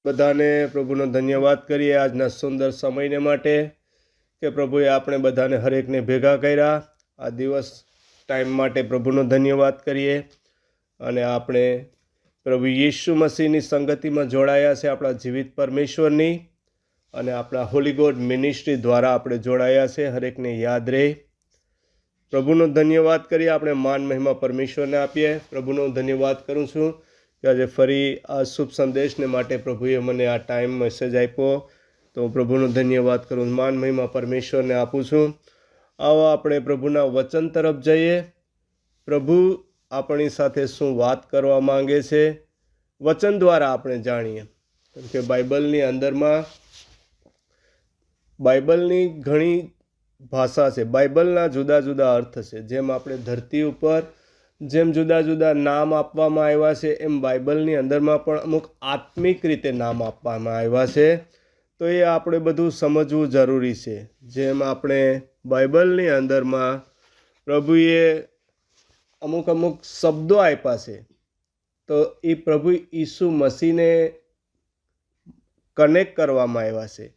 બધાને પ્રભુનો ધન્યવાદ કરીએ આજના સુંદર સમયને માટે કે પ્રભુએ આપણે બધાને હરેકને ભેગા કર્યા આ દિવસ ટાઈમ માટે પ્રભુનો ધન્યવાદ કરીએ અને આપણે પ્રભુ યીશુ મસીહની સંગતિમાં જોડાયા છે આપણા જીવિત પરમેશ્વરની અને આપણા હોલી ગોડ મિનિસ્ટ્રી દ્વારા આપણે જોડાયા છે હરેકને યાદ રહે પ્રભુનો ધન્યવાદ કરીએ આપણે માન મહિમા પરમેશ્વરને આપીએ પ્રભુનો ધન્યવાદ કરું છું કે આજે ફરી આ શુભ સંદેશને માટે પ્રભુએ મને આ ટાઈમ મેસેજ આપ્યો તો પ્રભુનો ધન્યવાદ કરું માન મહિમા પરમેશ્વરને આપું છું આવો આપણે પ્રભુના વચન તરફ જઈએ પ્રભુ આપણી સાથે શું વાત કરવા માંગે છે વચન દ્વારા આપણે જાણીએ કેમ કે બાઇબલની ઘણી ભાષા છે બાઇબલના જુદા જુદા અર્થ છે જેમ આપણે ધરતી ઉપર જેમ જુદા જુદા નામ આપવામાં આવ્યા છે એમ બાઇબલની અંદરમાં પણ અમુક આત્મિક રીતે નામ આપવામાં આવ્યા છે તો એ આપણે બધું સમજવું જરૂરી છે જેમ આપણે બાઇબલની અંદરમાં પ્રભુએ અમુક શબ્દો આપ્યા છે તો એ પ્રભુ ઈસુ મસીહને કનેક્ટ કરવામાં આવ્યા છે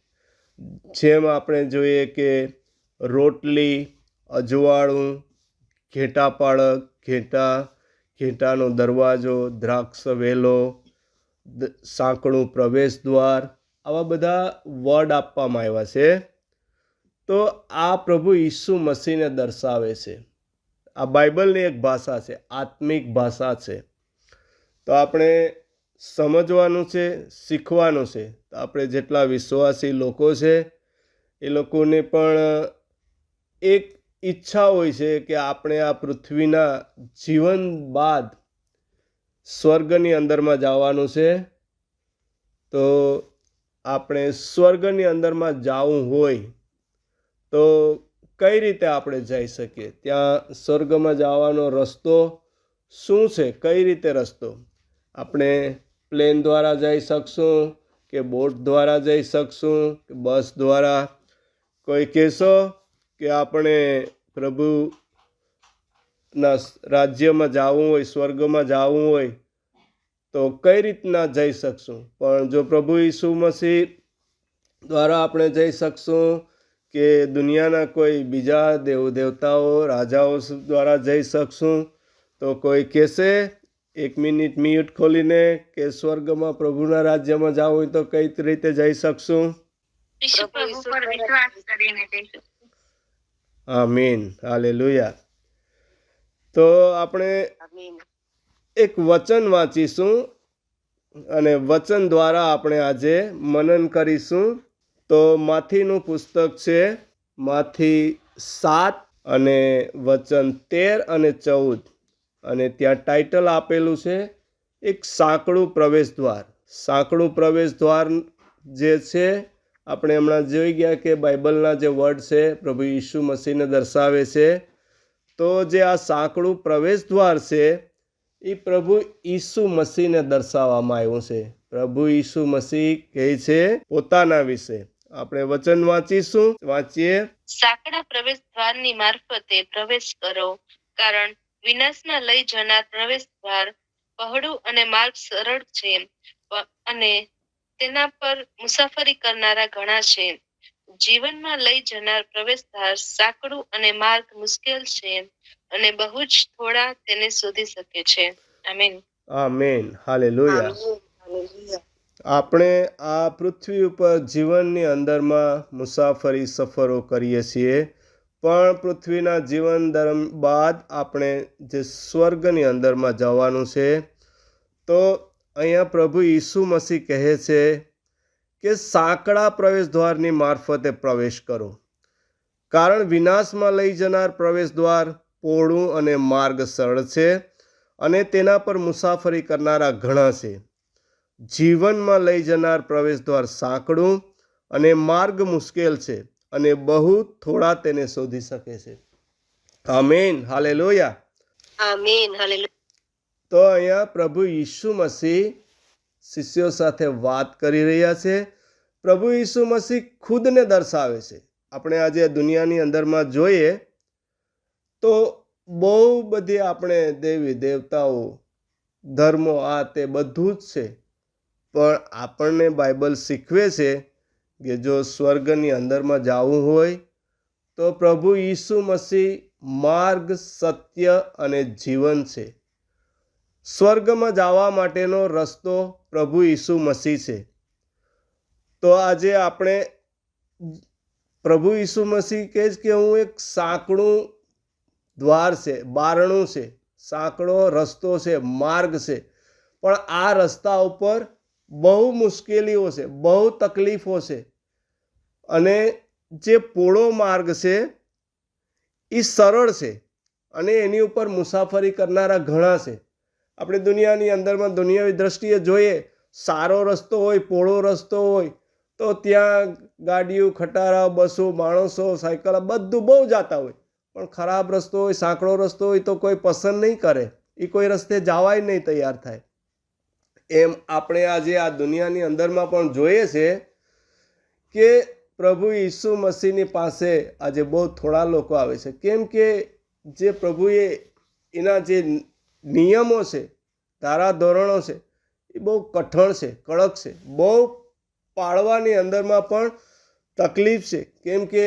જેમ આપણે જોઈએ કે રોટલી અજવાળું ઘેટા પાળક ઘેટાનો દરવાજો દ્રાક્ષ વેલો સાંકડું પ્રવેશ દ્વાર આવા બધા વર્ડ આપવામાં આવ્યા છે તો આ પ્રભુ ઈસુ મસીહને દર્શાવે છે આ બાઇબલની એક ભાષા છે આત્મિક ભાષા છે તો આપણે સમજવાનું છે શીખવાનું છે તો આપણે જેટલા વિશ્વાસી લોકો છે એ લોકોને પણ એક ઈચ્છા હોય છે કે આપણે આ પૃથ્વીના જીવન બાદ સ્વર્ગની અંદરમાં જવાનું છે તો આપણે સ્વર્ગની અંદરમાં જવું હોય તો કઈ રીતે આપણે જઈ શકીએ ત્યાં સ્વર્ગમાં જવાનો રસ્તો શું છે કઈ રીતે રસ્તો આપણે પ્લેન દ્વારા જઈ શકશું કે બોટ દ્વારા જઈ શકશું કે બસ દ્વારા કોઈ કહેશો કે આપણે પ્રભુના રાજ્યમાં જવું હોય સ્વર્ગમાં જવું હોય તો કઈ રીતના જઈ શકશું પણ જો પ્રભુ ઈસુ મસીહ દ્વારા આપણે જઈ શકશું કે દુનિયાના કોઈ બીજા દેવતાઓ રાજાઓ દ્વારા જઈ શકશું તો કોઈ કહેશે એક મિનિટ મ્યુટ ખોલીને કે સ્વર્ગમાં પ્રભુના રાજ્યમાં જવું હોય તો કઈ રીતે જઈ શકશું આમીન હાલેલુયા તો આપણે એક વચન વાંચીશું અને વચન દ્વારા આપણે આજે મનન કરીશું તો માથીનું પુસ્તક છે માથી 7 અને વચન 13 અને 14 અને ત્યાં ટાઇટલ આપેલું છે એક સાંકડું પ્રવેશ દ્વાર જે છે આપણે હમણાં જોઈ ગયા કે બાઇબલના જે વર્ડ છે પ્રભુ ઈસુ મસીહને દર્શાવે છે તો જે આ સાંકડું પ્રવેશ દ્વાર છે એ પ્રભુ ઈસુ મસીહને દર્શાવવામાં આવ્યું છે પ્રભુ ઈસુ મસીહ કહે છે પોતાના વિશે આપણે વચન વાંચીએ સાંકડા પ્રવેશ દ્વારની મારફતે પ્રવેશ કરો કારણ વિનાશમાં લઈ જનાર પ્રવેશ દ્વાર પહોળું અને માર્ગ સરળ છે અને તેના પર મુસાફરી કરનારા ઘણા છે જીવનમાં લઈ જનાર પ્રવેશદ્વાર સાંકડું અને માર્ગ મુશ્કેલ છે અને બહુ જ થોડા તેને શોધી શકે છે આમીન હાલેલુયા આપણે આ પૃથ્વી ઉપર જીવનની અંદરમાં મુસાફરી સફરો કરીએ છીએ પણ પૃથ્વીના જીવન બાદ આપણે જે સ્વર્ગની અંદરમાં જવાનું છે તો અહીંયા પ્રભુ ઈસુ મસીહ કહે છે કે સાંકડા પ્રવેશ દ્વારની મારફતે પ્રવેશ કરો કારણ વિનાશમાં લઈ જનાર પ્રવેશ દ્વાર પહોળું અને માર્ગ સરળ છે અને તેના પર મુસાફરી કરનારા ઘણા છે જીવનમાં લઈ જનાર પ્રવેશ દ્વાર સાંકડું અને માર્ગ મુશ્કેલ છે અને બહુ થોડા તેને શોધી શકે છે આમીન હાલેલુયા તો અહીંયા પ્રભુ ઈસુ મસીહ શિષ્યો સાથે વાત કરી રહ્યા છે પ્રભુ ઈસુ મસીહ ખુદને દર્શાવે છે આપણે આજે દુનિયાની અંદરમાં જોઈએ તો બહુ બધી આપણે દેવી દેવતાઓ ધર્મો આ તે બધું જ છે પણ આપણને બાઇબલ શીખવે છે કે જો સ્વર્ગની અંદરમાં જવું હોય તો પ્રભુ ઈસુ મસીહ માર્ગ, સત્ય અને જીવન છે. સ્વર્ગમાં જવા માટેનો રસ્તો પ્રભુ ઈસુ મસીહ છે. તો આજે આપણે પ્રભુ ઈસુ મસીહ કહે છે કે હું એક સાંકડું દ્વાર છે, બારણું છે, સાંકડો રસ્તો છે, માર્ગ છે. પણ આ રસ્તા ઉપર બહુ મુશ્કેલીઓ છે, બહુ તકલીફો છે. અને જે પોળો માર્ગ છે એ સરળ છે અને એની ઉપર મુસાફરી કરનારા ઘણા છે. આપણે દુનિયાની અંદરમાં દુનિયાવી દ્રષ્ટિએ જોઈએ, સારો રસ્તો હોય, પોળો રસ્તો હોય તો ત્યાં ગાડીઓ, ખટારા, બસો, માણસો, સાયકલ બધું બહુ જતા હોય. પણ ખરાબ રસ્તો હોય, સાંકડો રસ્તો હોય તો કોઈ પસંદ નહીં કરે, એ કોઈ રસ્તે જવાય નહીં તૈયાર થાય. એમ આપણે આજે આ દુનિયાની અંદરમાં પણ જોઈએ છે કે પ્રભુ ઈસુ મસીહની પાસે આજે બહુ થોડા લોકો આવે છે. કેમ કે જે પ્રભુએ એના જે નિયમો છે, ધારા ધોરણો છે એ બહુ કઠણ છે, કડક છે. બહુ પાળવાની અંદરમાં પણ તકલીફ છે. કેમ કે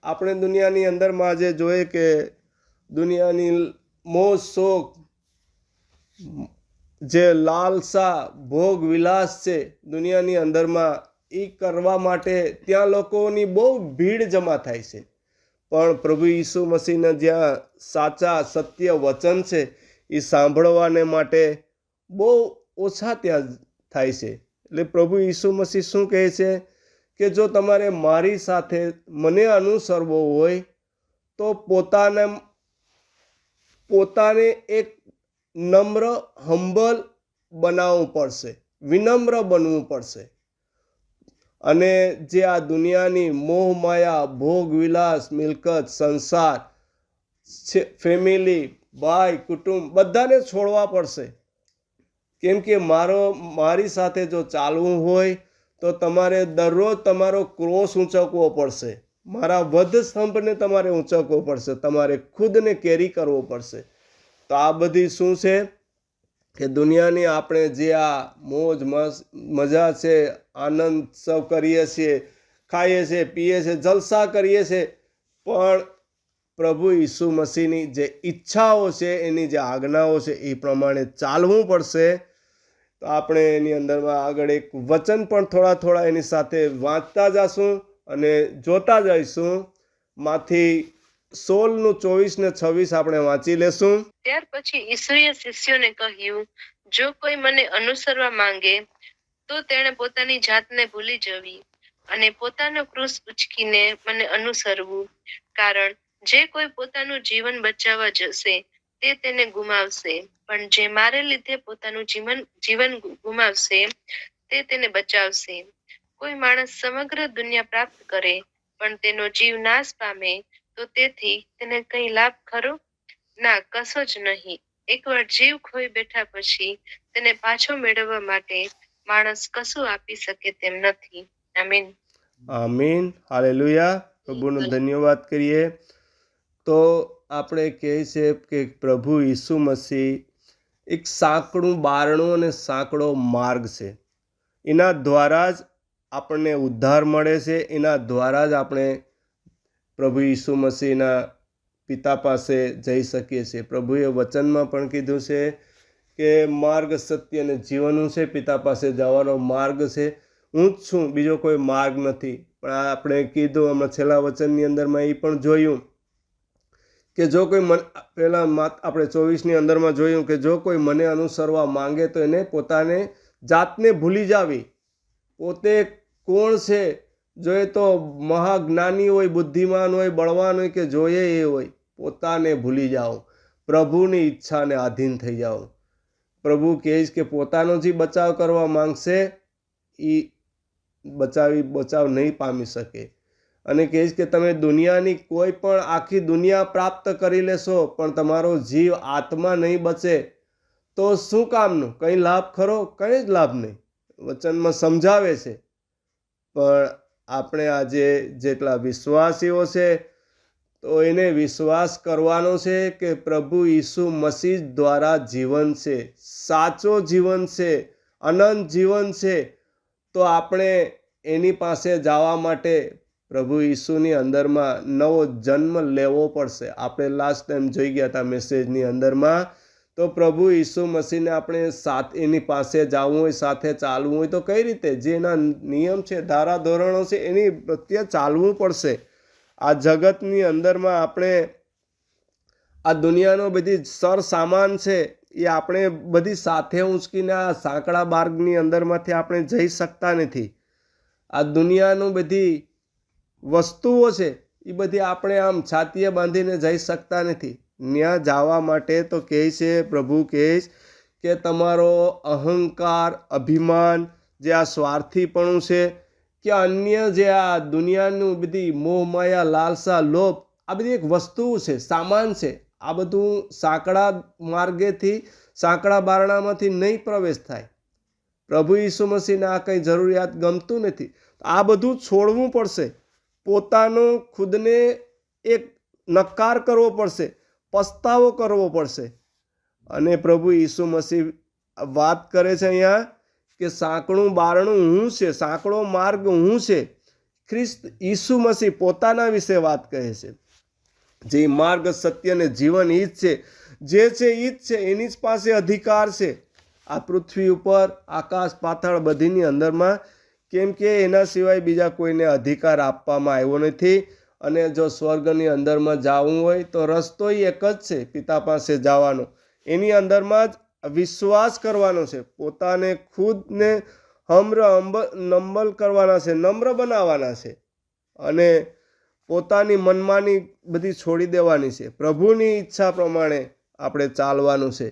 આપણે દુનિયાની અંદરમાં આજે જોઈએ કે દુનિયાની મોજ શોખ, જે લાલસા, ભોગ વિલાસ છે દુનિયાની અંદરમાં, એ કરવા માટે ત્યાં લોકોની બહુ ભીડ જમા થાય છે. પણ પ્રભુ ઈસુ મસીહના જ્યાં સાચા સત્ય વચન છે એ સાંભળવાને માટે બહુ ઓછા ત્યાં થાય છે. એટલે પ્રભુ ઈસુ મસીહ શું કહે છે કે જો તમારે મારી સાથે મને અનુસરવો હોય તો પોતાને એક નમ્ર, હંબલ બનાવવું પડશે, વિનમ્ર બનવું પડશે. અને જે આ દુનિયાની મોહ માયા, ભોગ વિલાસ, મિલકત, સંસાર, ફેમિલી, ભાઈ, કુટુંબ બધાને છોડવા પડશે. કેમ કે મારી સાથે જો ચાલવું હોય તો તમારે દરરોજ તમારો ક્રોસ ઊંચકવો પડશે, મારા વધ સ્તંભને તમારે ઊંચકવો પડશે, તમારે ખુદને કેરી કરવો પડશે. તો આ બધી શું છે કે દુનિયાની આપણે જે આ મોજ મજા છે, આનંદ સૌ કરીએ છીએ, ખાઈએ છીએ, પીએ છીએ, જલસા કરીએ છીએ, પણ પ્રભુ ઈસુ મસીહની જે ઈચ્છાઓ છે, એની જે આજ્ઞાઓ છે એ પ્રમાણે ચાલવું પડશે. તો આપણે એની અંદરમાં આગળ એક વચન પણ થોડા એની સાથે વાંચતા જઈશું અને જોતા જઈશું. માંથી 16:24 ને 26 આપણે વાંચી લેશું. ત્યાર પછી ઈસુએ શિષ્યોને કહ્યું, જો કોઈ મને અનુસરવા માંગે તો તેણે પોતાની જાતને ભૂલી જવી અને પોતાનો ક્રૂસ ઉચકીને મને અનુસરવું. કારણ જે કોઈ પોતાનું જીવન બચાવવા જશે તે તેને ગુમાવશે, પણ જે મારે લીધે પોતાનું જીવન ગુમાવશે તે તેને બચાવશે. કોઈ માણસ સમગ્ર દુનિયા પ્રાપ્ત કરે પણ તેનો જીવ નાશ પામે તો તેથી તેને કંઈ લાભ ખરો? ના, કશો જ નહીં. એકવાર જીવ ખોઈ બેઠા પછી તેને પાછો મેળવવા માટે માણસ કશું આપી શકે તેમ નથી. આમીન. આમીન. હાલેલુયા. પ્રભુનો ધન્યવાદ કરીએ. તો આપણે કહે છે કે પ્રભુ ઈસુ મસીહ એક સાંકડું બારણું અને સાંકડો માર્ગ છે. એના દ્વારા જ આપણને ઉદ્ધાર મળે છે. એના દ્વારા જ આપણે પ્રભુ ઈસુ મસીહના પિતા પાસે જઈ શકીએ છીએ. પ્રભુએ વચનમાં પણ કીધું છે કે માર્ગ, સત્ય અને જીવન છે, પિતા પાસે જવાનો માર્ગ છે. હું જ છું, બીજો કોઈ માર્ગ નથી. પણ આપણે કીધું હમણાં છેલ્લા વચનની અંદરમાં એ પણ જોયું કે જો કોઈ પહેલાં આપણે 24ની અંદરમાં જોયું કે જો કોઈ મને અનુસરવા માંગે તો એને પોતાને જાતને ભૂલી જાવી. પોતે કોણ છે, જોઈએ તો મહાજ્ઞાની હોય, બુદ્ધિમાન હોય, બળવાન હોય કે જોઈએ એ હોય, પોતાને ભૂલી જાઓ, પ્રભુની ઈચ્છાને આધીન થઈ જાઓ. પ્રભુ કહે છે કે પોતાનો જે બચાવ કરવા માંગશે એ બચાવ નહીં પામી શકે. અને કહે છે કે તમે દુનિયાની કોઈ પણ આખી દુનિયા પ્રાપ્ત કરી લેશો પણ તમારો જીવ, આત્મા નહીં બચે તો શું કામનું? કંઈ લાભ ખરો? કંઈ જ લાભ નહીં. વચનમાં સમજાવે છે. પણ આપણે આજે જેટલા વિશ્વાસીઓ છે તો એને વિશ્વાસ કરવાનો છે કે પ્રભુ ઈસુ મસીહ દ્વારા જીવન છે, સાચો જીવન છે, અનંત જીવન છે, તો આપણે એની પાસે જવા માટે પ્રભુ ઈસુની અંદરમાં નવો જન્મ લેવો પડશે. આપણે લાસ્ટ ટાઈમ જોઈ ગયા હતા મેસેજની અંદરમાં, તો પ્રભુ ઈસુ મસીહને આપણે એની પાસે જવું હોય, સાથે ચાલવું હોય, તો કઈ રીતે? જે એના નિયમ છે, ધારા ધોરણો છે, એની પ્રત્યે ચાલવું પડશે. આ જગતની અંદરમાં આપણે આ દુનિયાનો બધી સર સામાન છે એ આપણે બધી સાથે ઉંચકીને આ સાંકડા માર્ગની અંદરમાંથી આપણે જઈ શકતા નથી. આ દુનિયાનું બધી વસ્તુઓ છે એ બધી આપણે આમ છાતીએ બાંધીને જઈ શકતા નથી. ત્યાં જવા માટે તો કહે છે, પ્રભુ કહે કે તમારો અહંકાર, અભિમાન, જે આ સ્વાર્થીપણું છે, કે અન્ય જે આ દુનિયાનું બધી મોહ માયા, લાલસા, લોભ, આ બધી એક વસ્તુ છે, સામાન છે, આ બધું સાંકડા માર્ગેથી, સાંકડા બારણામાંથી નહીં પ્રવેશ થાય. પ્રભુ ઈસુ મસીહને આ કંઈ જરૂરિયાત ગમતું નથી. આ બધું છોડવું પડશે. પોતાનો ખુદને એક નકાર કરવો પડશે, પસ્તાવો કરવો પડશે. અને પ્રભુ ઈસુ મસીહ વાત કરે છે અહીંયા કે સાંકડું બારણું હું છે, સાંકડો માર્ગ હું છે. ખ્રિસ્ત ઈસુ મસીહ પોતાના વિશે વાત કહે છે. જે માર્ગ, સત્ય ને જીવન ઈ જ છે, જે છે ઈ જ છે, એની જ પાસે અધિકાર છે આ પૃથ્વી ઉપર, આકાશ પાતાળ બધીની અંદરમાં, કેમ કે એના સિવાય બીજા કોઈને અધિકાર આપવામાં આવ્યો નથી. અને જો સ્વર્ગની અંદરમાં જવું હોય તો રસ્તો એક જ છે, પિતા પાસે જવાનો. એની અંદરમાં જ વિશ્વાસ કરવાનો છે, પોતાને ખુદને નમ્ર કરવાના છે, નમ્ર બનાવવાના છે, અને પોતાની મનમાની બધી છોડી દેવાની છે. પ્રભુની ઈચ્છા પ્રમાણે આપણે ચાલવાનું છે.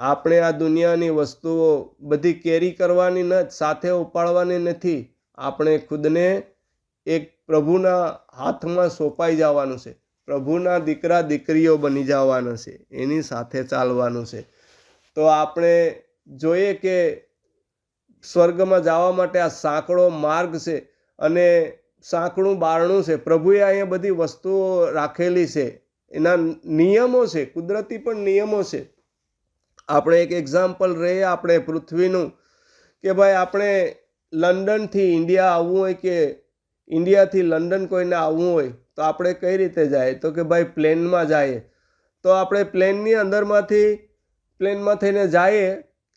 આપણે આ દુનિયાની વસ્તુઓ બધી કેરી કરવાની સાથે ઉપાડવાની નથી. આપણે ખુદને એક પ્રભુના હાથમાં સોંપાઈ જવાનું છે, પ્રભુના દીકરા દીકરીઓ બની જવાના છે, એની સાથે ચાલવાનું છે. તો આપણે જોઈએ કે સ્વર્ગમાં જવા માટે આ સાંકડો માર્ગ છે અને સાંકડું બારણું છે. પ્રભુએ અહીંયા બધી વસ્તુઓ રાખેલી છે, એના નિયમો છે, કુદરતી પણ નિયમો છે. આપણે એક એક્ઝામ્પલ રહીએ આપણે પૃથ્વીનું, કે ભાઈ આપણે લંડનથી ઇન્ડિયા આવવું હોય, કે ઇન્ડિયાથી લંડન કોઈને આવવું હોય, તો આપણે કઈ રીતે જાય? તો કે ભાઈ પ્લેનમાં જઈએ. તો આપણે પ્લેનની અંદરમાંથી પ્લેનમાં થઈને જઈએ,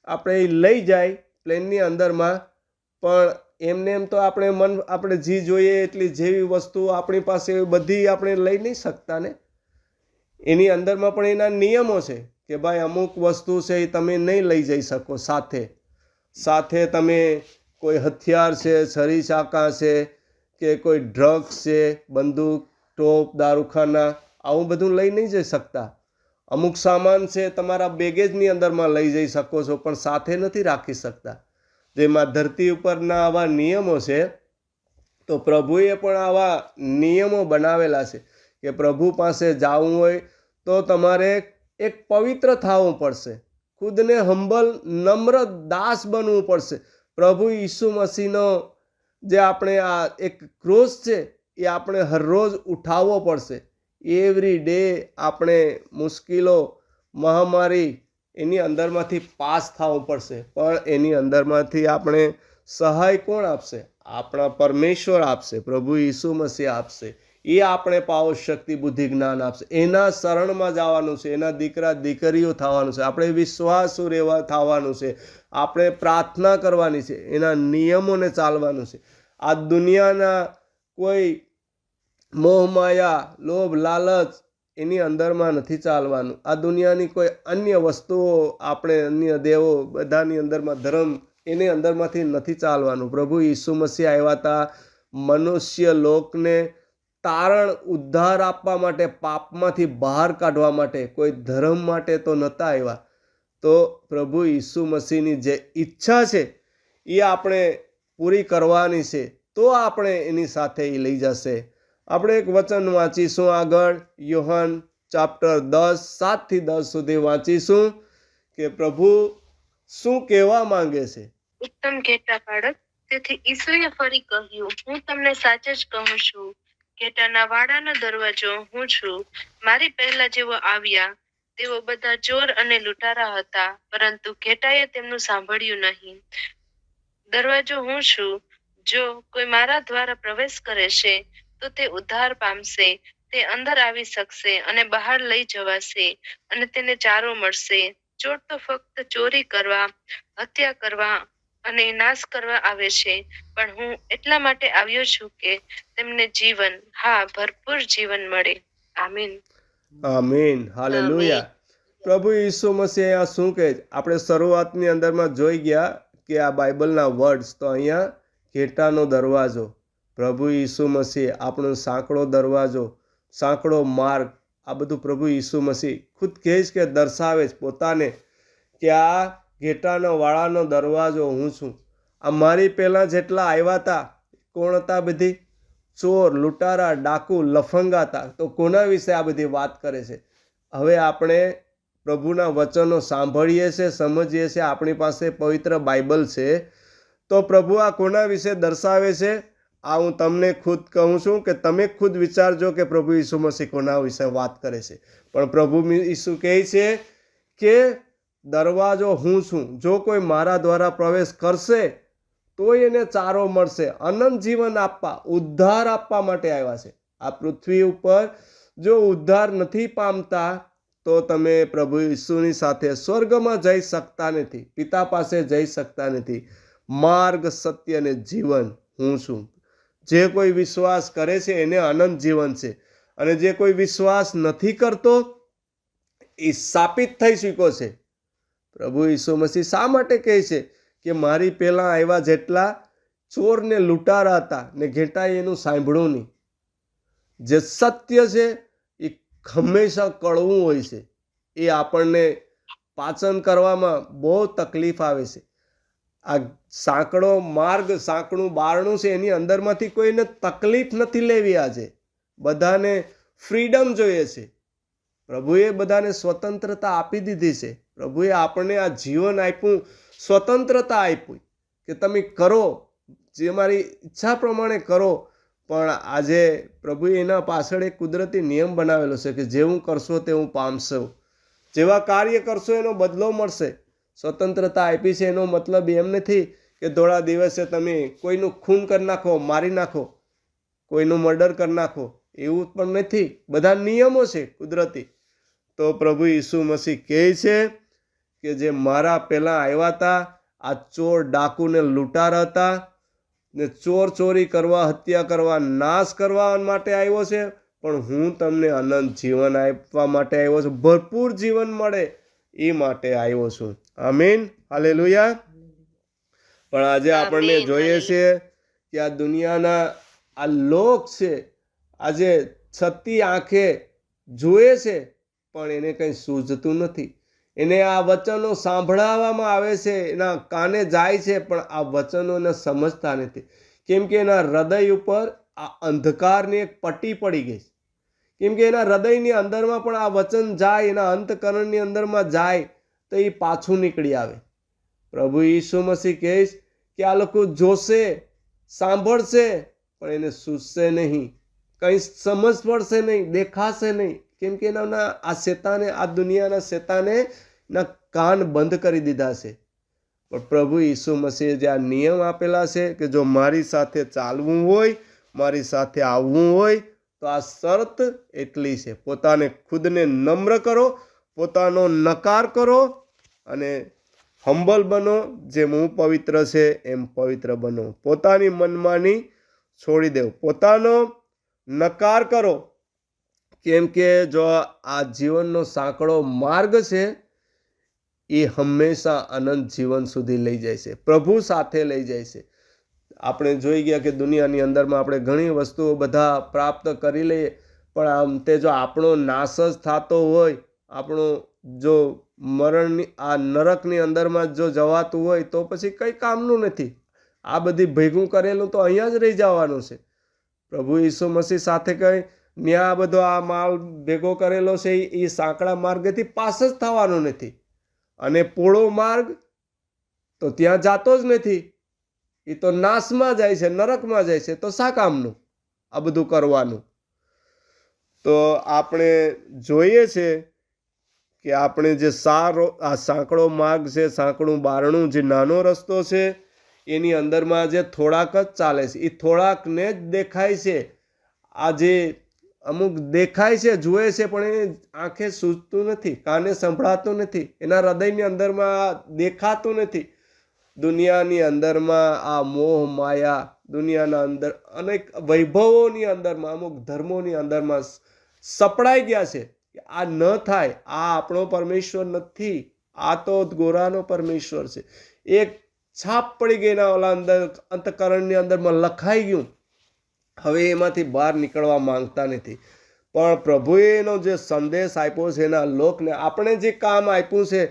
આપણે લઈ જાય પ્લેનની અંદરમાં, પણ એમને એમ તો આપણે જે જોઈએ એટલી જેવી વસ્તુ આપણી પાસે બધી આપણે લઈ નહીં શકતા ને. એની અંદરમાં પણ એના નિયમો છે કે ભાઈ અમુક વસ્તુ છે એ તમે નહીં લઈ જઈ શકો સાથે તમે કોઈ હથિયાર છે, છરી ચાકા છે, કે કોઈ ડ્રગ્સ છે, બંદૂક, ટોપ, દારૂખાના, આવું બધું લઈ નહીં જઈ શકતા. અમુક સામાન છે તમારા બેગેજની અંદરમાં લઈ જઈ શકો છો, પણ સાથે નથી રાખી શકતા. જેમાં ધરતી ઉપરના આવા નિયમો છે, તો પ્રભુએ પણ આવા નિયમો બનાવેલા છે કે પ્રભુ પાસે જવું હોય તો તમારે એક પવિત્ર થવું પડશે, ખુદને હંબલ, નમ્ર દાસ બનવું પડશે. પ્રભુ ઈસુ મસીહનો જે આપણે આ એક ક્રોસ છે એ આપણે હરરોજ ઉઠાવવો પડશે. એવરી ડે આપણે મુશ્કેલો, મહામારી એની અંદરમાંથી પાસ થવું પડશે. પણ એની અંદરમાંથી આપણે સહાય કોણ આપશે? આપણા પરમેશ્વર આપશે, પ્રભુ ઈસુ મસીહ આપશે. એ આપણે પાવર, શક્તિ, બુદ્ધિ, જ્ઞાન આપશે. એના શરણમાં જવાનું છે, એના દીકરા દીકરીઓ થવાનું છે, આપણે વિશ્વાસુ રહેવા થવાનું છે, આપણે પ્રાર્થના કરવાની છે, એના નિયમોને ચાલવાનું છે. આ દુનિયાના કોઈ મોહ માયા, લોભ, લાલચ એની અંદરમાં નથી ચાલવાનું. આ દુનિયાની કોઈ અન્ય વસ્તુઓ, આપણે અન્ય દેવો બધાની અંદરમાં ધર્મ, એની અંદરમાંથી નથી ચાલવાનું. પ્રભુ ઈસુ મસીહ આવ્યા હતા મનુષ્ય લોકને તારણ, ઉદ્ધાર આપવા માટે, પાપમાંથી બહાર કાઢવા માટે, કોઈ ધર્મ માટે તો નહોતા આવ્યા. તો પ્રભુ ઈસુ મસીહની જે ઈચ્છા છે એ આપણે પૂરી કરવાની છે, તો આપણે એની સાથે એ લઈ જશે. આપણે એક વચન વાંચીશું આગળ, યોહાન ચેપ્ટર 10, 7-10 સુધી વાંચીશું કે પ્રભુ શું કહેવા માંગે છે. ઉત્તમ ઘેટા પાળક. તેથી ઈસુએ ફરી કહ્યું, હું તમને સાચે જ કહું છું, ઘેટાના વાડાનો દરવાજો હું છું. મારી પહેલા જેવો આવ્યા તેઓ બધા ચોર અને લૂંટારા હતા, પરંતુ ઘેટાએ તેમનું સાંભળ્યું નહીં. દરવાજો હું છું. જો કોઈ મારા દ્વારા પ્રવેશ કરે છે, તો તે ઉદ્ધાર પામશે. તે અંદર આવી શકશે અને બહાર લઈ જવાશે, અને તેને ચારો મળશે. ચોર તો ફક્ત ચોરી કરવા, હત્યા કરવા અને નાશ કરવા આવે છે, પણ હું એટલા માટે આવ્યો છું કે તેમને જીવન, હા, ભરપૂર જીવન મળે. આમીન. આમીન. હાલેલુયા. પ્રભુ ઈસુ મસીહ આ શું કહે છે? આપણે શરૂઆતની અંદરમાં જોઈ ગયા કે આ બાઇબલના વર્ડ્સ, તો અહીંયા ઘેટાનો દરવાજો, પ્રભુ ઈસુ મસીહ આપણો સાંકડો દરવાજો, સાંકડો માર્ગ, આ બધું પ્રભુ ઈસુ મસીહ ખુદ કહે છે કે દર્શાવે છે પોતાને કે આ ઘેટાનો વાળાનો દરવાજો હું છું. આ મારી પહેલાં જેટલા આવ્યા હતા, કોણ હતા? બધી ચોર, લૂંટારા, ડાકુ, લફંગા હતા. તો કોના વિશે આ બધી વાત કરે છે? હવે આપણે પ્રભુના વચનો સાંભળીએ છીએ, સમજીએ છીએ, આપણી પાસે પવિત્ર બાઇબલ છે, તો પ્રભુ આ કોના વિશે દર્શાવે છે? આ હું તમને ખુદ કહું છું કે તમે ખુદ વિચારજો કે પ્રભુ ઈસુ મસીહ કોના વિશે વાત કરે છે. પણ પ્રભુ ઈસુ કહે છે કે દરવાજો હું છું. જો કોઈ મારા દ્વારા પ્રવેશ કરશે તો એને ચારો મળશે. અનંત જીવન આપવા, ઉદ્ધાર આપવા માટે આવ્યા છે. આ પૃથ્વી ઉપર જો ઉદ્ધાર નથી પામતા તો તમે પ્રભુ ઈસુની સાથે સ્વર્ગમાં જઈ શકતા નથી, પિતા પાસે જઈ શકતા નથી. માર્ગ, સત્ય અને જીવન હું છું. જે કોઈ વિશ્વાસ કરે છે એને અનંત જીવન છે, અને જે કોઈ વિશ્વાસ નથી કરતો એ શાપિત થઈ ચૂક્યો છે. પ્રભુ ઈસુ મસીહ શા માટે કહે છે કે મારી પહેલાં આવ્યા જેટલા ચોર ને લૂંટારા હતા ને ઘેટાએ એનું સાંભળ્યું નહીં? જે સત્ય છે એ હંમેશા કડવું હોય છે. એ આપણને પાચન કરવામાં બહુ તકલીફ આવે છે. આ સાંકડો માર્ગ, સાંકડું બારણું છે, એની અંદરમાંથી કોઈને તકલીફ નથી લેવી. આજે બધાને ફ્રીડમ જોઈએ છે. પ્રભુએ બધાને સ્વતંત્રતા આપી દીધી છે. પ્રભુએ આપણને આ જીવન આપ્યું, સ્વતંત્રતા આપી કે તમે કરો, જે મારી ઈચ્છા પ્રમાણે કરો. પણ આજે પ્રભુએ એના પાછળ એક કુદરતી નિયમ બનાવેલો છે કે જેવું કરશો તેવું પામશો, જેવા કાર્ય કરશો એનો બદલો મળશે. સ્વતંત્રતા આપી છે એનો મતલબ એમ નથી કે થોડા દિવસે તમે કોઈનું ખૂન કરી નાખો, મારી નાખો, કોઈનું મર્ડર કરી નાખો, એવું પણ નથી. બધા નિયમો છે કુદરતી. તો પ્રભુ ઈસુ મસીહ કહે છે કે જે મારા પહેલાં આવ્યા હતા, આ ચોર, ડાકુ ને લૂંટાર હતા, ને ચોર ચોરી કરવા, હત્યા કરવા, નાશ કરવા માટે આવ્યો છે, પણ હું તમને અનંત જીવન આપવા માટે આવ્યો છું. ભરપૂર જીવન મળે એ માટે આવ્યો છું. આમીન. હાલેલુયા. પણ આજે આપણને જોઈએ છે કે આ દુનિયાના આ લોક છે, આજે છતી આંખે જોએ છે પણ એને કંઈ સૂઝતું નથી. એને આ વચનો સાંભળવામાં આવે છે, એના કાને જાય છે, પણ આ વચનોને સમજતા નથી. કેમ કે એના હૃદય ઉપર આ અંધકારની એક પટ્ટી પડી ગઈ છે. કેમ કે એના હૃદયની અંદરમાં પણ આ વચન જાય, એના અંતકરણની અંદરમાં જાય તો એ પાછું નીકળી આવે. પ્રભુ ઈસુ મસીહ કહે કે આ લોકો જોશે, સાંભળશે, પણ એને સૂઝશે નહીં, કંઈ સમજ પડશે નહીં, દેખાશે નહીં. કેમ કે એના આ શેતાને, આ દુનિયાના શેતાને ના કાન બંધ કરી દીધા છે. પણ પ્રભુ ઈસુ મસીહે જે આ નિયમ આપેલા છે કે જો મારી સાથે ચાલવું હોય, મારી સાથે આવવું હોય, તો આ શરત એટલી છે, પોતાને ખુદને નમ્ર કરો, પોતાનો નકાર કરો અને હંબલ બનો. જેમ હું પવિત્ર છે એમ પવિત્ર બનો. પોતાની મનમાની છોડી દેવું, પોતાનો નકાર કરો. કેમ કે જો આ જીવનનો સાંકડો માર્ગ છે એ હંમેશા અનંત જીવન સુધી લઈ જાય છે, પ્રભુ સાથે લઈ જાય છે. આપણે જોઈ ગયા કે દુનિયાની અંદરમાં આપણે ઘણી વસ્તુઓ બધા પ્રાપ્ત કરી લઈએ, પણ આમ તે જો આપણો નાશ જ થતો હોય, આપણો જો મરણની આ નરકની અંદરમાં જો જવાતું હોય તો પછી કંઈ કામનું નથી. આ બધી ભેગું કરેલું તો અહીંયા જ રહી જવાનું છે. પ્રભુ ઈસુ મસીહ સાથે કંઈ ન્યા બધો આ માલ ભેગો કરેલો છે એ સાંકડા માર્ગથી પાસ જ થવાનો નથી. અને પોળો માર્ગ તો ત્યાં જાતો જ નથી, એ તો નાશમાં જાય છે, નરકમાં જાય છે. તો શા કામનું આ બધું કરવાનું? તો આપણે જોઈએ છે કે આપણે જે આ સાંકડો માર્ગ છે, સાંકડું બારણું, જે નાનો રસ્તો છે, એની અંદરમાં જે થોડાક જ ચાલે છે, એ થોડાકને જ દેખાય છે. આ જે અમુક દેખાય છે, જુએ છે, પણ એ આંખે સૂઝતું નથી, કાને સંભળાતું નથી, એના હૃદયની અંદરમાં દેખાતું નથી. દુનિયાની અંદરમાં આ મોહ માયા, દુનિયાના અંદર અનેક વૈભવોની અંદરમાં, અમુક ધર્મોની અંદરમાં સપડાઈ ગયા છે. આ ન થાય, આ આપણો પરમેશ્વર નથી, આ તો ગોરાનો પરમેશ્વર છે. એક છાપ પડી ગઈ એના ઓલા અંદર, અંતકરણની અંદરમાં લખાઈ ગયું. હવે એમાંથી બહાર નીકળવા માંગતા નથી. પણ પ્રભુએ એનો જે સંદેશ આપ્યો છે એના લોકને, આપણે જે કામ આપ્યું છે,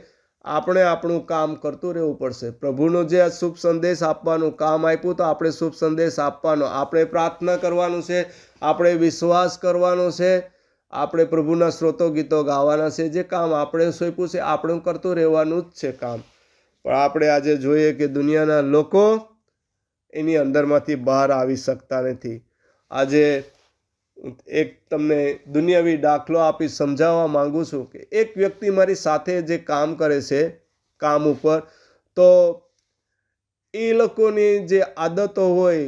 આપણે આપણું કામ કરતું રહેવું પડશે. પ્રભુનો જે આ શુભ સંદેશ આપવાનું કામ આપ્યું, તો આપણે શુભ સંદેશ આપવાનો, આપણે પ્રાર્થના કરવાનું છે, આપણે વિશ્વાસ કરવાનો છે, આપણે પ્રભુના સ્ત્રોતો ગીતો ગાવાના છે. જે કામ આપણે સોંપ્યું છે, આપણું કરતું રહેવાનું જ છે કામ. પણ આપણે આજે જોઈએ કે દુનિયાના લોકો એની અંદરમાંથી બહાર આવી શકતા નથી. આજે એક તમને દુનિયાવી દાખલો આપી સમજાવવા માંગુ છું કે એક વ્યક્તિ મારી સાથે જે કામ કરે છે, કામ ઉપર, તો એ લોકોની જે આદતો હોય,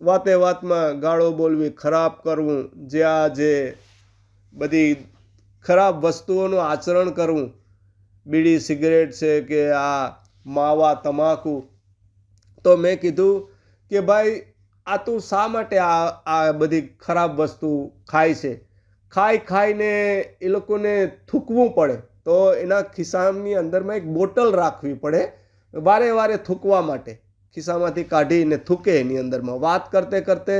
વાતે વાતમાં ગાળો બોલવી, ખરાબ કરવું, જે બધી ખરાબ વસ્તુઓનું આચરણ કરવું, બીડી સિગરેટ છે કે આ માવા તમાકુ, તો મેં કીધું કે ભાઈ આ તું શા માટે આ બધી ખરાબ વસ્તુ ખાય છે? ખાઈને એ લોકોને થૂકવું પડે, તો એના ખિસ્સાની અંદરમાં એક બોટલ રાખવી પડે, વારે વારે થૂકવા માટે. ખિસ્સામાંથી કાઢીને થૂકે એની અંદરમાં. વાત કરતે કરતે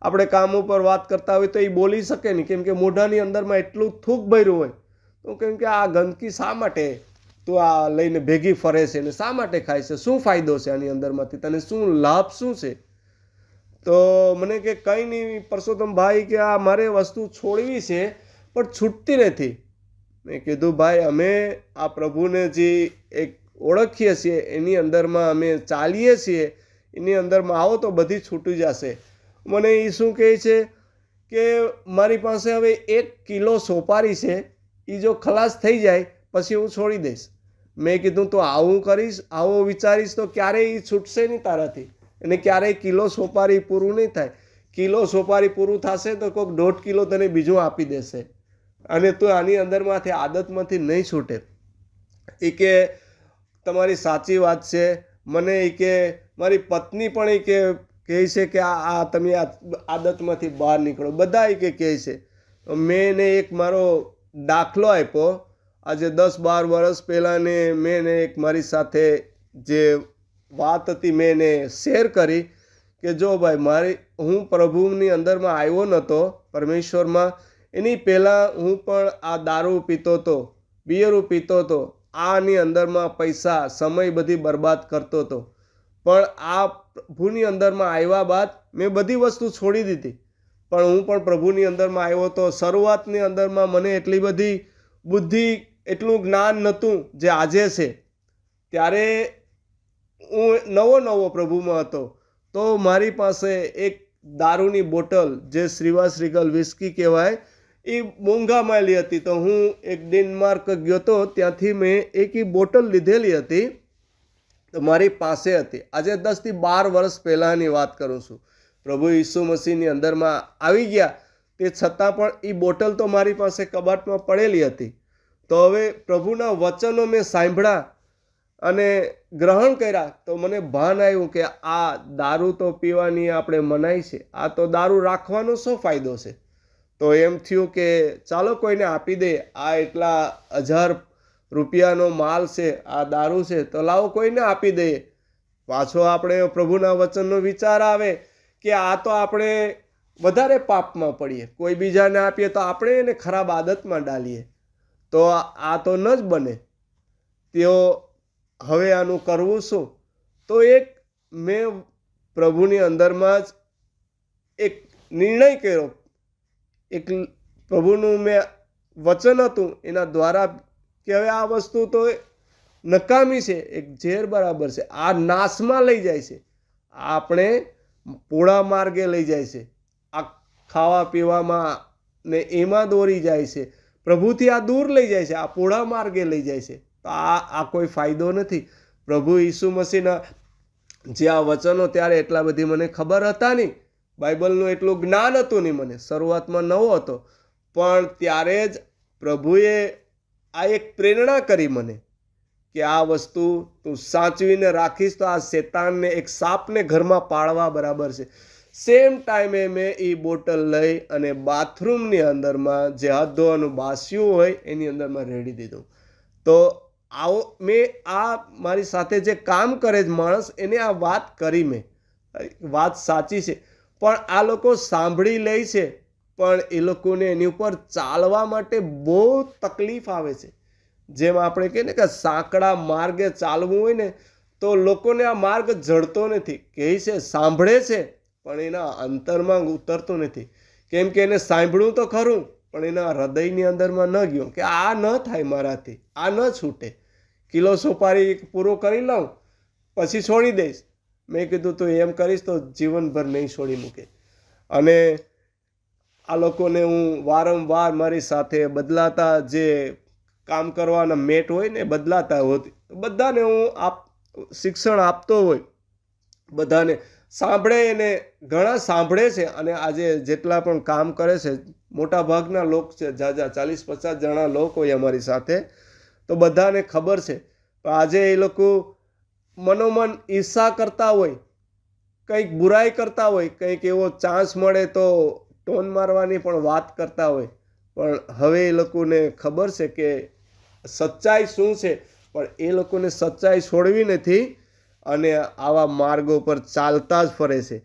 આપણે કામ ઉપર વાત કરતા હોય તો એ બોલી શકે નહીં, કેમ કે મોઢાની અંદરમાં એટલું થૂક ભર્યું હોય. તો કેમ કે આ ગંદકી શા માટે તું આ લઈને ભેગી ફરે છે ને શા માટે ખાય છે? શું ફાયદો છે આની અંદરમાંથી? તને શું લાભ શું છે? તો મને કે કંઈ નહીં પરસોત્તમભાઈ, કે આ મારે વસ્તુ છોડવી છે પણ છૂટતી નથી. મેં કીધું ભાઈ, અમે આ પ્રભુને જે એક ઓળખીએ છીએ, એની અંદરમાં અમે ચાલીએ છીએ, એની અંદરમાં આવો તો બધી છૂટી જશે. મને એ શું કહે છે કે મારી પાસે હવે 1 કિલો સોપારી છે, એ જો ખલાસ થઈ જાય પછી હું છોડી દઈશ. મેં કીધું તો આવું કરીશ, આવો વિચારીશ તો ક્યારેય એ છૂટશે નહીં તારાથી, અને ક્યારેય કિલો સોપારી પૂરું નહીં થાય. કિલો સોપારી પૂરું થશે તો કોઈક 1.5 કિલો તને બીજું આપી દેશે, અને તું આની અંદરમાંથી આદતમાંથી નહીં છૂટે. એ કે તમારી સાચી વાત છે. મને એ કે મારી પત્ની પણ એ કે કહે છે કે આ તમે આ આદતમાંથી બહાર નીકળો, બધા એ કે કહે છે. મેં એને એક મારો દાખલો આપ્યો. આજે 10-12 વર્ષ પહેલાંને મેં એને એક મારી સાથે જે વાત હતી મેં એને શેર કરી કે જો ભાઈ, હું પ્રભુની અંદરમાં આવ્યો નહોતો, પરમેશ્વરમાં, એની પહેલાં હું પણ આ દારૂ પીતો હતો, બિયરું પીતો હતો, આની અંદરમાં પૈસા સમય બધી બરબાદ કરતો હતો. પણ આ પ્રભુની અંદરમાં આવ્યા બાદ મેં બધી વસ્તુ છોડી દીધી. પણ હું પણ પ્રભુની અંદરમાં આવ્યો તો શરૂઆતની અંદરમાં મને એટલી બધી બુદ્ધિ, એટલું જ્ઞાન નહોતું જે આજે છે. ત્યારે હું નવો પ્રભુમાં હતો, તો મારી પાસે એક દારૂની બોટલ, જે શ્રીવાસ રીગલ વિસ્કી કહેવાય, એ મોંઘામાં લી હતી. તો હું એક ડેનમાર્ક ગયો હતો, ત્યાંથી મેં એક બોટલ લીધેલી હતી, તો મારી પાસે હતી. આજે 10-12 વર્ષ પહેલાંની વાત કરું છું. પ્રભુ ઈસુ મસીહની અંદરમાં આવી ગયા, તે છતાં પણ એ બોટલ તો મારી પાસે કબાટમાં પડેલી હતી. તો હવે પ્રભુના વચનો મેં સાંભળ્યા અને ગ્રહણ કર્યા, તો મને ભાન આવ્યું કે આ દારૂ તો પીવાની આપણે મનાઈ છે, આ તો દારૂ રાખવાનો શું ફાયદો છે? તો એમ થયું કે ચાલો કોઈને આપી દે, આ એટલા 1000 રૂપિયાનો માલ છે, આ દારૂ છે, તો લાવો કોઈને આપી દઈએ. પાછો આપણે પ્રભુના વચનનો વિચાર આવે કે આ તો આપણે વધારે પાપમાં પડીએ, કોઈ બીજાને આપીએ તો આપણે એને ખરાબ આદતમાં ડાલીએ, તો આ તો ન જ બને. તેઓ હવે આનું કરવું શું? તો મેં પ્રભુની અંદરમાં જ એક નિર્ણય કર્યો. એક પ્રભુનું મેં વચન હતું એના દ્વારા કે હવે આ વસ્તુ તો નકામી છે, એક ઝેર બરાબર છે, આ નાશમાં લઈ જાય છે, આપણે પોળા માર્ગે લઈ જાય છે, આ ખાવા પીવામાં ને એમાં દોરી જાય છે. પ્રભુથી આ દૂર લઈ જાય છે, આ પોળા માર્ગે લઈ જાય છે. તો આ કોઈ ફાયદો નથી. પ્રભુ ઈસુ મસીહના જે આ વચનો ત્યારે એટલા બધી મને ખબર હતા નહીં, બાઇબલનું એટલું જ્ઞાન હતું નહીં, મને શરૂઆતમાં નવો હતો, પણ ત્યારે જ પ્રભુએ આ એક પ્રેરણા કરી મને કે આ વસ્તુ તું સાચવીને રાખીશ તો આ શેતાનને, એક સાપને ઘરમાં પાળવા બરાબર છે. સેમ ટાઈમે મેં એ બોટલ લઈ અને બાથરૂમની અંદરમાં જે હાથ ધોવાનું બાસ્યું હોય એની અંદરમાં રેડી દીધું. તો આવો મેં આ મારી સાથે જે કામ કરે છે માણસ, એને આ વાત કરી, મેં વાત સાચી છે, પણ આ લોકો સાંભળી લે છે, પણ એ લોકોને એની ઉપર ચાલવા માટે બહુ તકલીફ આવે છે. જેમ આપણે કહીએ ને કે સાંકડા માર્ગે ચાલવું હોય ને, તો લોકોને આ માર્ગ જડતો નથી. કહે છે, સાંભળે છે, પણ એના અંતરમાં ઉતરતું નથી. કેમ કે એને સાંભળ્યું તો ખરું, પણ એના હૃદયની અંદરમાં ન ગયું કે આ ન થાય મારાથી, આ ન છૂટે. કિલો સોપારી પૂરો કરી લઉં પછી છોડી દઈશ. મેં કીધું તું એમ કરીશ તો જીવનભર નહીં છોડી મૂકે. અને આ લોકોને હું વારંવાર મારી સાથે બદલાતા જે કામ કરવાના મેટ હોય ને, બદલાતા હોતી, બધાને હું શિક્ષણ આપતો હોય, બધાને સાંભળે, એને ઘણા સાંભળે છે. અને આજે જેટલા પણ કામ કરે છે, મોટા ભાગના લોકો છે, 40-50 જણા લોકો હોય અમારી સાથે, તો બધાને ખબર છે. પણ આજે એ લોકો મનોમન ઈર્ષા કરતા હોય, કંઈક બુરાઈ કરતા હોય, કંઈક એવો ચાન્સ મળે તો ટોન મારવાની પણ વાત કરતા હોય. પણ હવે એ લોકોને ખબર છે કે સચ્ચાઈ શું છે, પણ એ લોકોને સચ્ચાઈ છોડવી નથી અને આવા માર્ગો પર ચાલતા જ ફરે છે.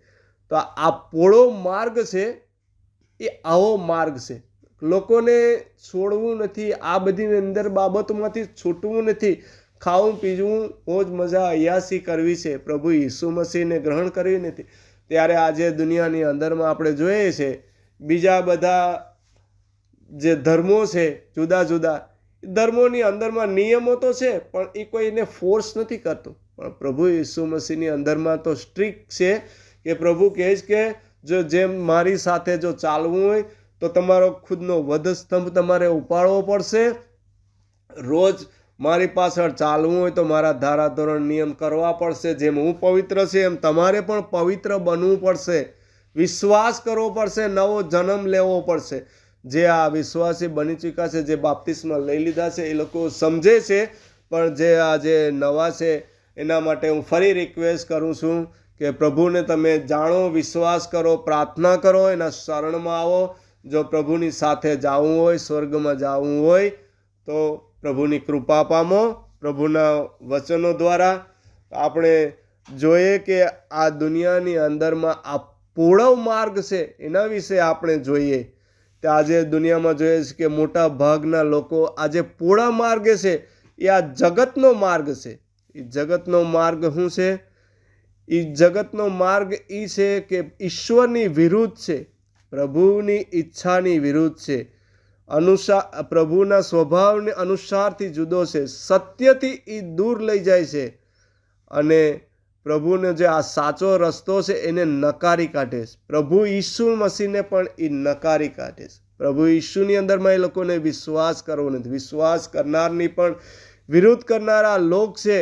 તો આ પોળો માર્ગ છે, એ આવો માર્ગ છે. લોકોને છોડવું નથી, આ બધી અંદર બાબતોમાંથી છૂટવું નથી. ખાવું પીવું, મોજ મજા, અયાસી કરવી છે, પ્રભુ ઈસુ મસીહને ગ્રહણ કરવી નથી. ત્યારે આજે દુનિયાની અંદરમાં આપણે જોઈએ છે, બીજા બધા જે ધર્મો છે, જુદા જુદા ધર્મોની અંદરમાં નિયમો તો છે, પણ એ કોઈને ફોર્સ નથી કરતું. પણ પ્રભુ ઈસુ મસીહની અંદરમાં તો સ્ટ્રિક્ટ છે કે પ્રભુ કહે છે કે જો જેમ મારી સાથે જો ચાલવું હોય તો તમારો ખુદનો વધસ્તંભ તમારે ઉપાડવો પડશે. રોજ મારી પાછળ ચાલવું હોય તો મારા ધારાધોરણ નિયમ કરવા પડશે. જેમ હું પવિત્ર છે એમ તમારે પણ પવિત્ર બનવું પડશે. વિશ્વાસ કરવો પડશે, નવો જન્મ લેવો પડશે. જે આ વિશ્વાસી બની ચૂક્યા છે, જે બાપ્તિસ્મા લઈ લીધા છે, એ લોકો સમજે છે. પણ જે આ જે નવા છે એના માટે હું ફરી રિક્વેસ્ટ કરું છું કે પ્રભુને તમે જાણો, વિશ્વાસ કરો, પ્રાર્થના કરો, એના શરણમાં આવો. જો પ્રભુની સાથે જવું હોય, સ્વર્ગમાં જવું હોય તો પ્રભુની કૃપા પામો. પ્રભુના વચનો દ્વારા આપણે જોઈએ કે આ દુનિયાની અંદરમાં આ પોળો માર્ગ છે, એના વિશે આપણે જોઈએ. તો આજે દુનિયામાં જોઈએ છે કે મોટા ભાગના લોકો આજે પોળા માર્ગે છે, એ આ જગતનો માર્ગ છે. એ જગતનો માર્ગ શું છે? એ જગતનો માર્ગ એ છે કે ઈશ્વરની વિરુદ્ધ છે, પ્રભુની ઈચ્છાની વિરુદ્ધ છે, પ્રભુના સ્વભાવને અનુસારથી જુદો છે, સત્યથી એ દૂર લઈ જાય છે અને પ્રભુને જે આ સાચો રસ્તો છે એને નકારી કાઢે છે. પ્રભુ ઈસુ મસીહને પણ એ નકારી કાઢે છે. પ્રભુ ઈસુની અંદરમાં એ લોકોને વિશ્વાસ કરવો નથી. વિશ્વાસ કરનારની પણ વિરુદ્ધ કરનારા લોક છે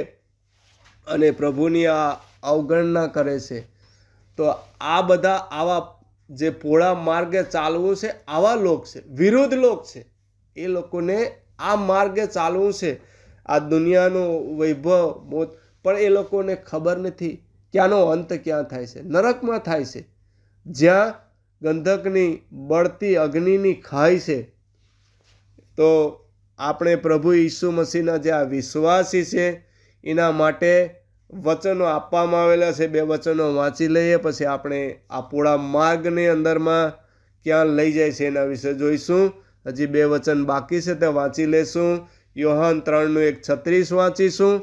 અને પ્રભુની આ અવગણના કરે છે. તો આ બધા આવા જે પોળા માર્ગે ચાલવું છે, આવા લોક છે, વિરુદ્ધ લોક છે. એ લોકોને આ માર્ગે ચાલવું છે. આ દુનિયાનો વૈભવ, મોત, પણ એ લોકોને ખબર નથી કે આનો અંત ક્યાં થાય છે. નરકમાં થાય છે, જ્યાં ગંધકની બળતી અગ્નિની ખાઈ છે. તો આપણે પ્રભુ ઈસુ મસીહના જે આ વિશ્વાસી છે એના માટે વચનો આપવામાં આવેલા છે. 2 વચનો વાંચી લઈએ, પછી આપણે આ પોળા માર્ગની અંદરમાં ક્યાં લઈ જાય છે એના વિશે જોઈશું. હજી 2 વચન બાકી છે, તે વાંચી લેશું. યોહાન 3:36 વાંચીશું.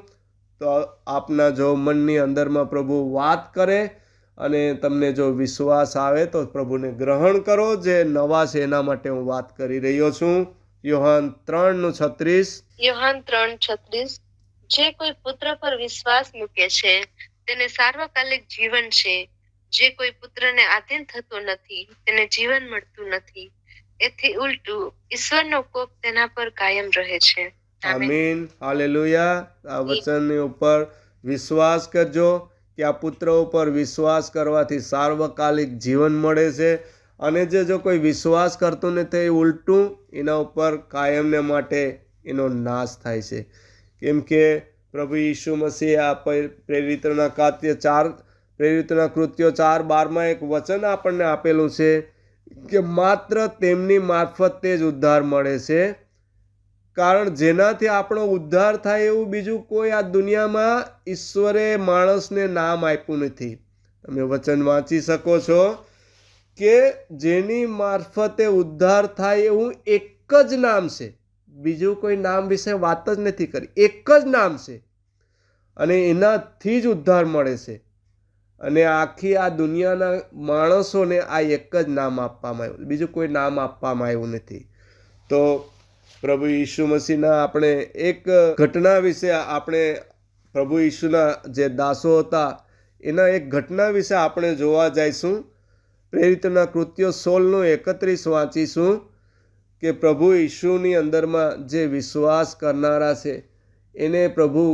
તો આપના જો મનની અંદરમાં પ્રભુ વાત કરે અને તમને જો વિશ્વાસ આવે તો પ્રભુને ગ્રહણ કરો. જે નવા છે એના માટે હું વાત કરી રહ્યો છું. યોહાન 3:36. યોહાન 3:36. જે કોઈ પુત્ર પર વિશ્વાસ મૂકે છે તેને સાર્વકાલિક જીવન છે. જે કોઈ પુત્રને આધીન થતો નથી તેને જીવન મળતું નથી. એથી ઉલટું ઈશ્વરનો કોપ તેના પર કાયમ રહે છે. આમેન. આમીન, હાલેલુયા. આ વચનની ઉપર વિશ્વાસ કરજો કે આ પુત્ર ઉપર વિશ્વાસ કરવાથી સાર્વકાલિક જીવન મળે છે. અને જો કોઈ વિશ્વાસ કરતું ને તે ઉલટું એના ઉપર કાયમને માટે એનો નાશ થાય છે. કેમ કે પ્રભુ ઈસુ મસીહ આ પ્રેરિતોના કૃત્યો 4:12 એક વચન આપણને આપેલું છે કે માત્ર તેમની મારફતે જ ઉદ્ધાર મળે છે. કારણ જેનાથી આપણો ઉદ્ધાર થાય એવું બીજું કોઈ આ દુનિયામાં ઈશ્વરે માણસને નામ આપ્યું નથી. તમે વચન વાંચી શકો છો કે જેની મારફતે ઉદ્ધાર થાય એવું એક જ નામ છે. બીજું કોઈ નામ વિશે વાત જ નથી કરી. એક જ નામ છે અને એનાથી જ ઉદ્ધાર મળે છે. અને આખી આ દુનિયાના માણસોને આ એક જ નામ આપવામાં આવ્યું, બીજું કોઈ નામ આપવામાં આવ્યું નથી. તો પ્રભુ ઈસુ મસીહના આપણે એક ઘટના વિશે આપણે પ્રભુ ઈસુના જે દાસો હતા એના એક ઘટના વિશે આપણે જોવા જઈશું. પ્રેરિતોના કૃત્યો 16:31 વાંચીશું કે પ્રભુ ઈસુની અંદરમાં જે વિશ્વાસ કરનારા છે એને પ્રભુ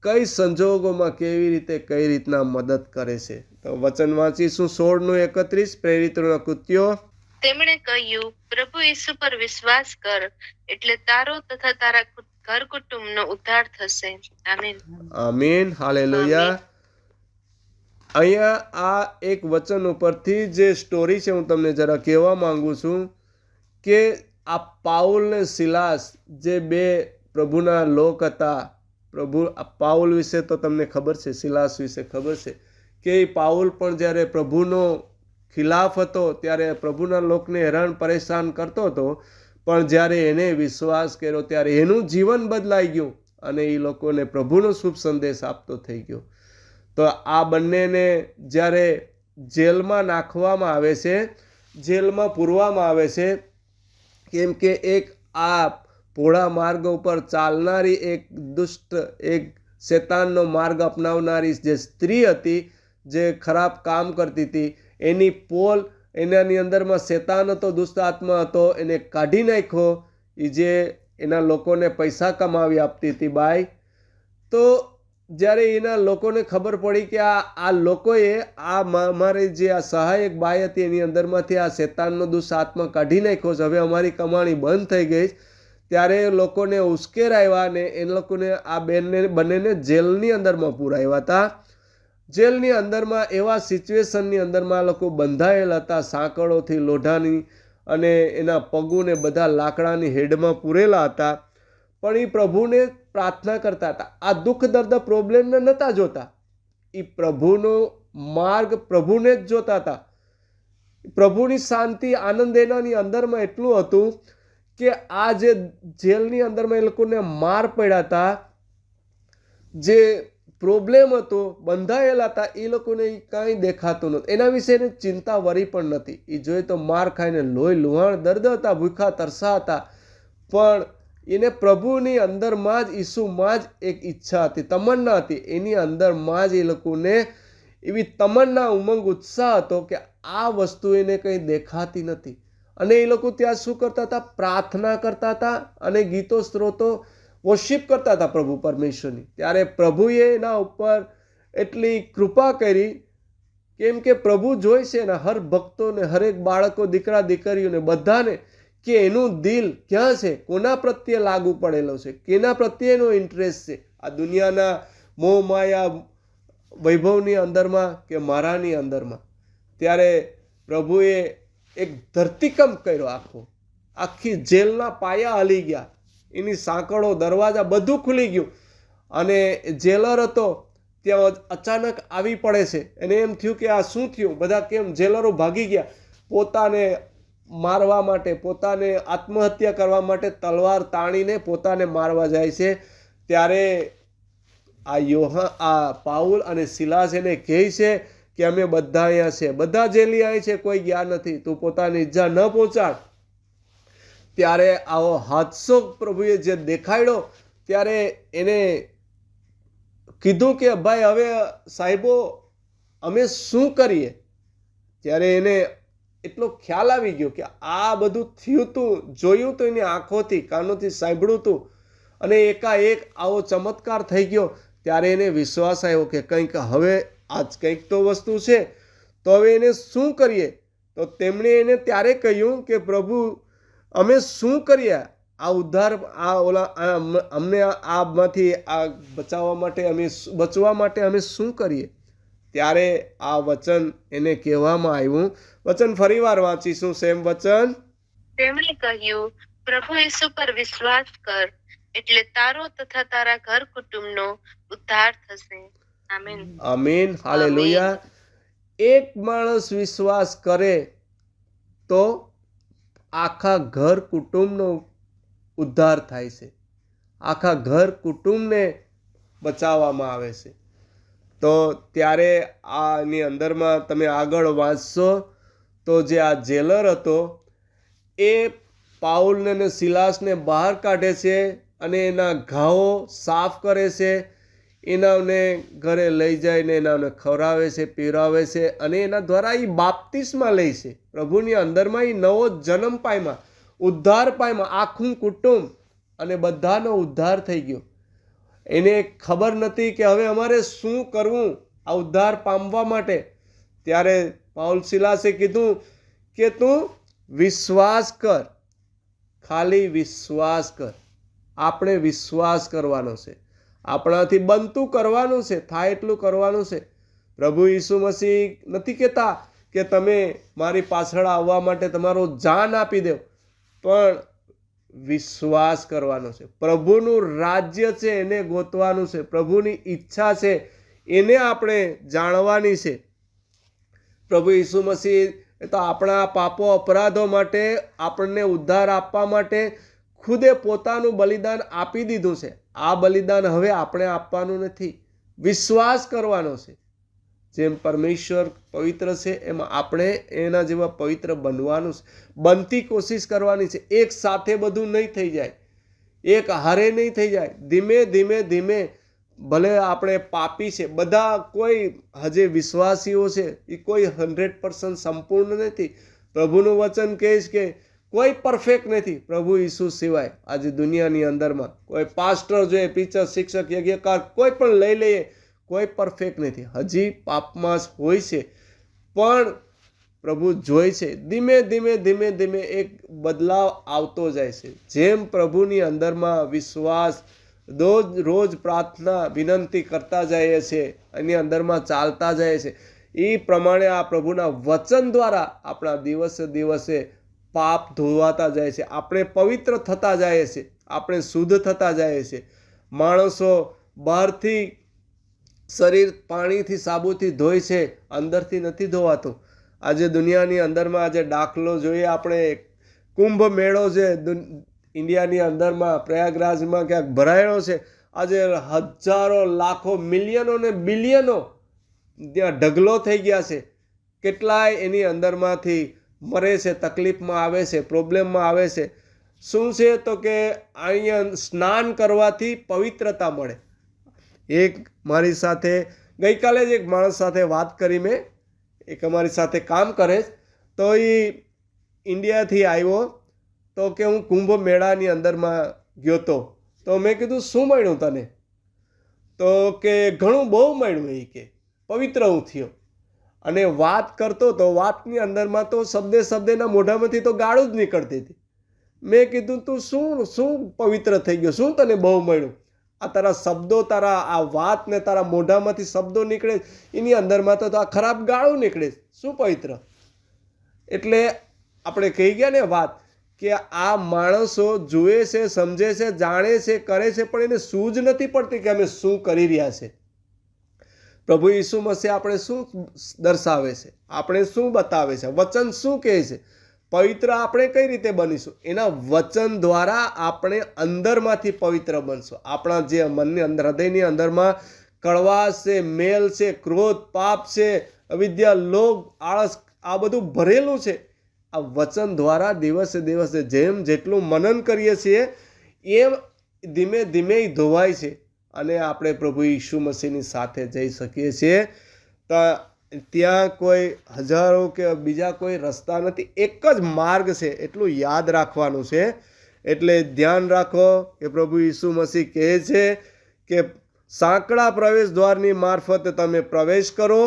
કઈ સંજોગોમાં કેવી રીતે કઈ રીતના મદદ કરે છે. તો વચન વાંચીશું 16:31 પ્રેરિતોના કૃત્યો. તેમણે કહ્યું, પ્રભુ ઈસુ પર વિશ્વાસ કર એટલે તારો તથા તારા ઘર કુટુંબનો ઉદ્ધાર થશે. આમીન. આમીન, હાલેલુયા. અહીંયા આ એક વચન ઉપરથી જે સ્ટોરી છે હું તમને જરા કહેવા માંગુ છું કે આ પાઉલ ને સિલાસ જે બે પ્રભુના લોક હતા. પાઉલ વિશે તો તમને ખબર છે, સિલાસ વિશે ખબર છે કે પાઉલ પણ જ્યારે પ્રભુનો ખિલાફ હતો ત્યારે પ્રભુના લોકને હેરાન પરેશાન કરતો હતો. પણ જ્યારે એને વિશ્વાસ કર્યો ત્યારે એનું જીવન બદલાઈ ગયું અને એ લોકોને પ્રભુનો શુભ સંદેશ આપતો થઈ ગયો. તો આ બંનેને જ્યારે જેલમાં નાખવામાં આવે છે, જેલમાં પૂરવામાં આવે છે, કેમ કે એક આ પહોળા માર્ગ ઉપર ચાલનારી એક દુષ્ટ, એક શેતાનનો માર્ગ અપનાવનારી જે સ્ત્રી હતી, જે ખરાબ કામ કરતી હતી, એની પોલ એનાની અંદરમાં શેતાન હતો, દુષ્ટ આત્મા હતો, એને કાઢી નાખ્યો. એ જે એના લોકોને પૈસા કમાવી આપતી હતી બાઈ. તો જ્યારે એના લોકોને ખબર પડી કે આ લોકોએ અમારી જે આ સહાયક બાઈ હતી એની અંદરમાંથી આ શેતાનનો દુષ્ટ આત્મા કાઢી નાખ્યો છે, હવે અમારી કમાણી બંધ થઈ ગઈ, ત્યારે લોકોને ઉશ્કેરાવ્યા અને એ લોકોને આ બંનેને જેલની અંદરમાં પુરાવ્યા હતા. જેલની અંદરમાં એવા સિચ્યુએશનની અંદરમાં લોકો બંધાયેલા હતા, સાંકળોથી, લોઢાની અને એના પગોને બધા લાકડાની હેડમાં પૂરેલા હતા. પણ એ પ્રભુને પ્રાર્થના કરતા હતા. આ દુઃખ દર્દ પ્રોબ્લેમને નહોતા જોતા, એ પ્રભુનો માર્ગ પ્રભુને જ જોતા હતા. પ્રભુની શાંતિ, આનંદ એનાની અંદરમાં એટલું હતું કે આ જે જેલની અંદરમાં એ લોકોને માર પડ્યા હતા, જે પ્રોબ્લેમ હતો, બંધાયેલા હતા, એ લોકોને કાંઈ દેખાતું નહોતું. એના વિશે એને ચિંતા વરી પણ નથી. એ જોઈએ તો માર ખાઈને લોહી લુહાણ દર્દ હતા, ભૂખા તરસા હતા. પણ એને પ્રભુની અંદરમાં જ, ઈસુમાં જ એક ઈચ્છા હતી, તમન્ના હતી. એની અંદરમાં જ એ લોકોને એવી તમન્ના, ઉમંગ, ઉત્સાહ હતો કે આ વસ્તુ એને કંઈ દેખાતી નથી. અને એ લોકો ત્યાં શું કરતા હતા? પ્રાર્થના કરતા હતા અને ગીતો, સ્ત્રોતો, વર્શિપ કરતા હતા પ્રભુ પરમેશ્વરની. ત્યારે પ્રભુએ એના ઉપર એટલી કૃપા કરી, કેમ કે પ્રભુ જોઈ છે એના હર ભક્તોને, હરેક બાળકો, દીકરા દીકરીઓને, બધાને કે એનું દિલ ક્યાં છે, કોના પ્રત્યે લાગુ પડેલો છે, કેના પ્રત્યે એનો ઇન્ટરેસ્ટ છે, આ દુનિયાના મોહ માયા વૈભવની અંદરમાં કે મારાની અંદરમાં. ત્યારે પ્રભુએ એક ધરતીકંપ કર્યો, આખી જેલના પાયા હલી ગયા, એની સાંકળો, દરવાજા બધું ખુલી ગયું. અને જેલર હતો ત્યાં અચાનક આવી પડે છે. એને એમ થયું કે આ શું થયું, બધા કેમ જેલરો ભાગી ગયા, પોતાને મારવા માટે, પોતાને આત્મહત્યા કરવા માટે તલવાર તાણીને પોતાને મારવા જાય છે. ત્યારે આ પાઉલ અને સિલાસ એને કહે છે કે અમે બધા અહીંયા છે, બધા જેલી અહીં છે, કોઈ ગયા નથી, તું પોતાની ઈજા ન પહોંચાડ. ત્યારે આવો હાદસો પ્રભુએ જે દેખાડ્યો, ત્યારે એને કીધું કે ભાઈ હવે સાહેબો અમે શું કરીએ. ત્યારે એને એટલો ખ્યાલ આવી ગયો કે આ બધું થયું હતું, જોયું હતું એની આંખોથી, કાનોથી સાંભળ્યું હતું, અને એકાએક આવો ચમત્કાર થઈ ગયો. ત્યારે એને વિશ્વાસ આવ્યો કે કંઈક હવે આજ કંઈક તો વસ્તુ છે, તો હવે એને શું કરીએ? તો તેમણે એને ત્યારે કહ્યું કે પ્રભુ, અમે શું કરીએ? આ ઉદ્ધાર અમને આમાંથી આ બચવા માટે અમે શું કરીએ? ત્યારે આ વચન એને કહેવામાં આવ્યું. વચન ફરીવાર વાંચીશું, સેમ વચન. તેમણે કહ્યું, પ્રભુ ઈસુ પર વિશ્વાસ કર, એટલે તારો તથા તારા ઘર કુટુંબનો ઉદ્ધાર થશે. આમીન. આમીન. હાલેલુયા. એક માણસ વિશ્વાસ કરે તો આખા ઘર કુટુંબનો ઉદ્ધાર થાય છે, આખા ઘર કુટુંબને બચાવવામાં આવે છે. તો ત્યારે આની અંદરમાં તમે આગળ વાંચશો તો જે આ જેલર હતો એ પાઉલને અને સિલાસને બહાર કાઢે છે અને એના ઘાવો સાફ કરે છે, એનાને ઘરે લઈ જઈને એનાને ખવડાવે છે, પીવડાવે છે, અને એના દ્વારા એ બાપ્તિસ્મા લે છે. પ્રભુની અંદરમાં એ નવો જન્મ પામ્યા, ઉદ્ધાર પામ્યા, આખું કુટુંબ, અને બધાનો ઉદ્ધાર થઈ ગયો. એને ખબર નથી કે હવે અમારે શું કરવું આ ઉદ્ધાર પામવા માટે. ત્યારે પાઉલ સિલાસે કીધું કે તું વિશ્વાસ કર, ખાલી વિશ્વાસ કર. આપણે વિશ્વાસ કરવાનો છે, આપણાથી બનતું કરવાનું છે, થાય એટલું કરવાનું છે. પ્રભુ ઈસુ મસીહ નથી કહેતા કે તમે મારી પાછળ આવવા માટે તમારો જાન આપી દો, પણ વિશ્વાસ કરવાનો છે. પ્રભુનું રાજ્ય છે એને ગોતવાનું છે, પ્રભુની ઈચ્છા છે એને આપણે જાણવાની છે. પ્રભુ ઈસુ મસીહ તો આપણા પાપો અપરાધો માટે, આપણને ઉદ્ધાર આપવા માટે ખુદે પોતાનું બલિદાન આપી દીધું છે. આ બલિદાન હવે આપણે આપવાનું નથી, વિશ્વાસ કરવાનો છે. જેમ પરમેશ્વર પવિત્ર છે એમ આપણે એના જેવા પવિત્ર બનવાનું છે, બનતી કોશિશ કરવાની છે. એક સાથે બધું નહીં થઈ જાય, એક હારે નહીં થઈ જાય. ધીમે ધીમે ધીમે, ભલે આપણે પાપી છે બધા, કોઈ હજે વિશ્વાસીઓ છે એ કોઈ 100% સંપૂર્ણ નથી. પ્રભુનું વચન કહે છે કે કોઈ પરફેક્ટ નથી પ્રભુ ઈસુ સિવાય. આજે દુનિયાની અંદરમાં કોઈ પાસ્ટર જોઈએ, ટીચર, શિક્ષક, યજ્ઞકાર, કોઈ પણ લઈ લઈએ, કોઈ પરફેક્ટ નથી, હજી પાપમાં હોય છે. પણ પ્રભુ જોઈ છે, ધીમે ધીમે ધીમે ધીમે એક બદલાવ આવતો જાય છે. જેમ પ્રભુની અંદરમાં વિશ્વાસ, રોજ પ્રાર્થના વિનંતી કરતા જાય છે, એની અંદરમાં ચાલતા જાય છે, એ પ્રમાણે આ પ્રભુના વચન દ્વારા આપણા દિવસે દિવસે પાપ ધોવાતા જાય છે, આપણે પવિત્ર થતા જાય છે, આપણે શુદ્ધ થતા જાય છે. માણસો બહારથી શરીર પાણીથી, સાબુથી ધોય છે, અંદરથી નથી ધોવાતું. આજે દુનિયાની અંદરમાં આજે દાખલો જોઈએ આપણે, કુંભ મેળો છે ઇન્ડિયાની અંદરમાં, પ્રયાગરાજમાં ક્યાંક ભરાયેલો છે. આજે હજારો, લાખો, મિલિયનો ને બિલિયનો ત્યાં ઢગલો થઈ ગયા છે. કેટલાય એની અંદરમાંથી મરે છે, તકલીફમાં આવે છે, પ્રોબ્લેમમાં આવે છે. શું છે તો કે અહીંયા સ્નાન કરવાથી પવિત્રતા મળે. એક મારી સાથે ગઈકાલે જ એક માણસ સાથે વાત કરી મેં, એક અમારી સાથે કામ કરે, તો એ ઇન્ડિયાથી આવ્યો. તો કે હું કુંભ મેળાની અંદરમાં ગયો તો મેં કીધું શું મળ્યું તને? તો કે ઘણું બહુ મળ્યું. એ કે પવિત્ર હું થયો. અને વાત કરતો તો વાતની અંદરમાં તો શબ્દેના મોઢામાંથી તો ગાળું જ નીકળતી હતી. મેં કીધું તું શું પવિત્ર થઈ ગયો, શું તને બહુ મળ્યું? આ તારા શબ્દો, તારા આ વાત ને તારા મોઢામાંથી શબ્દો નીકળે, એની અંદરમાં તો આ ખરાબ ગાળું નીકળે, શું પવિત્ર? એટલે આપણે કહી ગયા ને વાત કે આ માણસો જુએ છે, સમજે છે, જાણે છે, કરે છે, પણ એને સૂઝ નથી પડતી કે અમે શું કરી રહ્યા છે. પ્રભુ ઈસુ મસીહ આપણે શું દર્શાવે છે, આપણે શું બતાવે છે, વચન શું કહે છે, પવિત્ર આપણે કઈ રીતે બનીશું? એના વચન દ્વારા આપણે અંદરમાંથી પવિત્ર બનશું. આપણા જે મનની અંદર, હૃદયની અંદરમાં કડવાશ છે, મેલ છે, ક્રોધ, પાપ છે, અવિદ્યા, લોભ, આળસ, આ બધું ભરેલું છે. આ વચન દ્વારા દિવસે દિવસે જેટલું મનન કરીએ છીએ એમ ધીમે ધીમે ધોવાય છે, અને આપણે પ્રભુ ઈસુ મસીહની સાથે જઈ શકીએ છીએ. તો ત્યાં કોઈ હજારો કે બીજા કોઈ રસ્તા નથી, એક જ માર્ગ છે, એટલું યાદ રાખવાનું છે. એટલે ધ્યાન રાખો કે પ્રભુ ઈસુ મસીહ કહે છે કે સાંકડા પ્રવેશ દ્વારની મારફતે તમે પ્રવેશ કરો,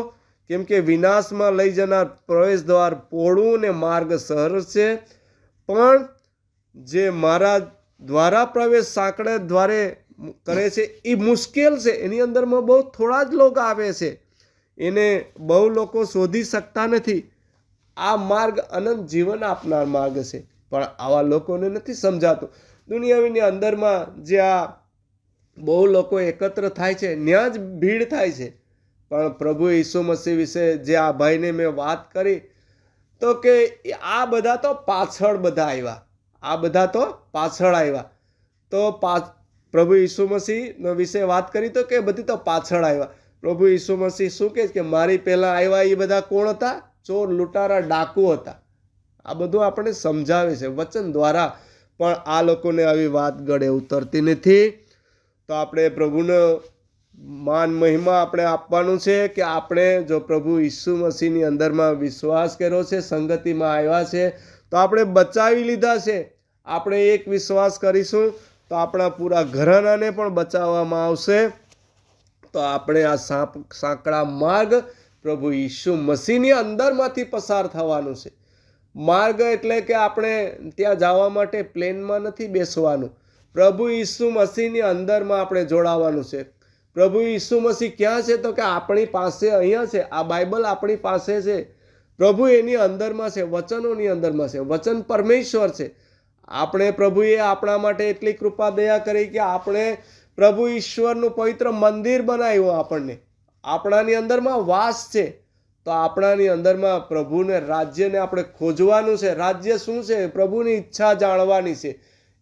કેમ કે વિનાશમાં લઈ જનાર પ્રવેશ દ્વાર પહોળું ને માર્ગ સરળ છે, પણ જે મારા દ્વારા પ્રવેશ સાંકડા દ્વારે કરે છે એ મુશ્કેલ છે, એની અંદરમાં બહુ થોડા જ લોકો આવે છે, એને બહુ લોકો શોધી શકતા નથી. આ માર્ગ અનંત જીવન આપનાર માર્ગ છે, પણ આવા લોકોને નથી સમજાતું. દુનિયાની અંદરમાં જે આ બહુ લોકો એકત્ર થાય છે ત્યાં જ ભીડ થાય છે. પણ પ્રભુ ઈસુ મસીહ વિશે જે આ ભાઈને મેં વાત કરી તો કે આ બધા તો પાછળ બધા આવ્યા, આ બધા તો પાછળ આવ્યા. તો પ્રભુ ઈસુ મસીહ વિશે વાત કરી તો કે બધી તો પાછળ આવ્યા. પ્રભુ ઈસુ મસીહ શું કહે છે કે મારી પહેલાં આવ્યા એ બધા કોણ હતા? ચોર, લૂંટારા, ડાકુ હતા. આ બધું આપણને સમજાવે છે વચન દ્વારા, પણ આ લોકોને આવી વાત ગળે ઉતરતી નથી. તો આપણે પ્રભુનો માન મહિમા આપણે આપવાનું છે કે આપણે જો પ્રભુ ઈસુ મસીહની અંદરમાં વિશ્વાસ કર્યો છે, સંગતિમાં આવ્યા છે, તો આપણે બચાવી લીધા છે. આપણે એક વિશ્વાસ કરીશું તો આપણા પૂરા ઘરાનાને પણ બચાવવામાં આવશે. તો આપણે આ સાંકડા માર્ગ પ્રભુ ઈસુ મસીહની અંદરમાંથી પસાર થવાનું છે. માર્ગ એટલે કે આપણે ત્યાં જવા માટે પ્લેનમાં નથી બેસવાનું, પ્રભુ ઈસુ મસીહની અંદરમાં આપણે જોડાવાનું છે. પ્રભુ ઈસુ મસીહ ક્યાં છે? તો કે આપણી પાસે અહીંયા છે. આ બાઇબલ આપણી પાસે છે. પ્રભુ એની અંદરમાં છે, વચનોની અંદરમાં છે. વચન પરમેશ્વર છે. આપણે પ્રભુએ આપણા માટે એટલી કૃપા દયા કરી કે આપણે પ્રભુ ઈશ્વરનું પવિત્ર મંદિર બનાવ્યું. આપણને આપણાની અંદરમાં વાસ છે. તો આપણાની અંદરમાં પ્રભુને, રાજ્યને આપણે ખોજવાનું છે. રાજ્ય શું છે? પ્રભુની ઈચ્છા જાણવાની છે.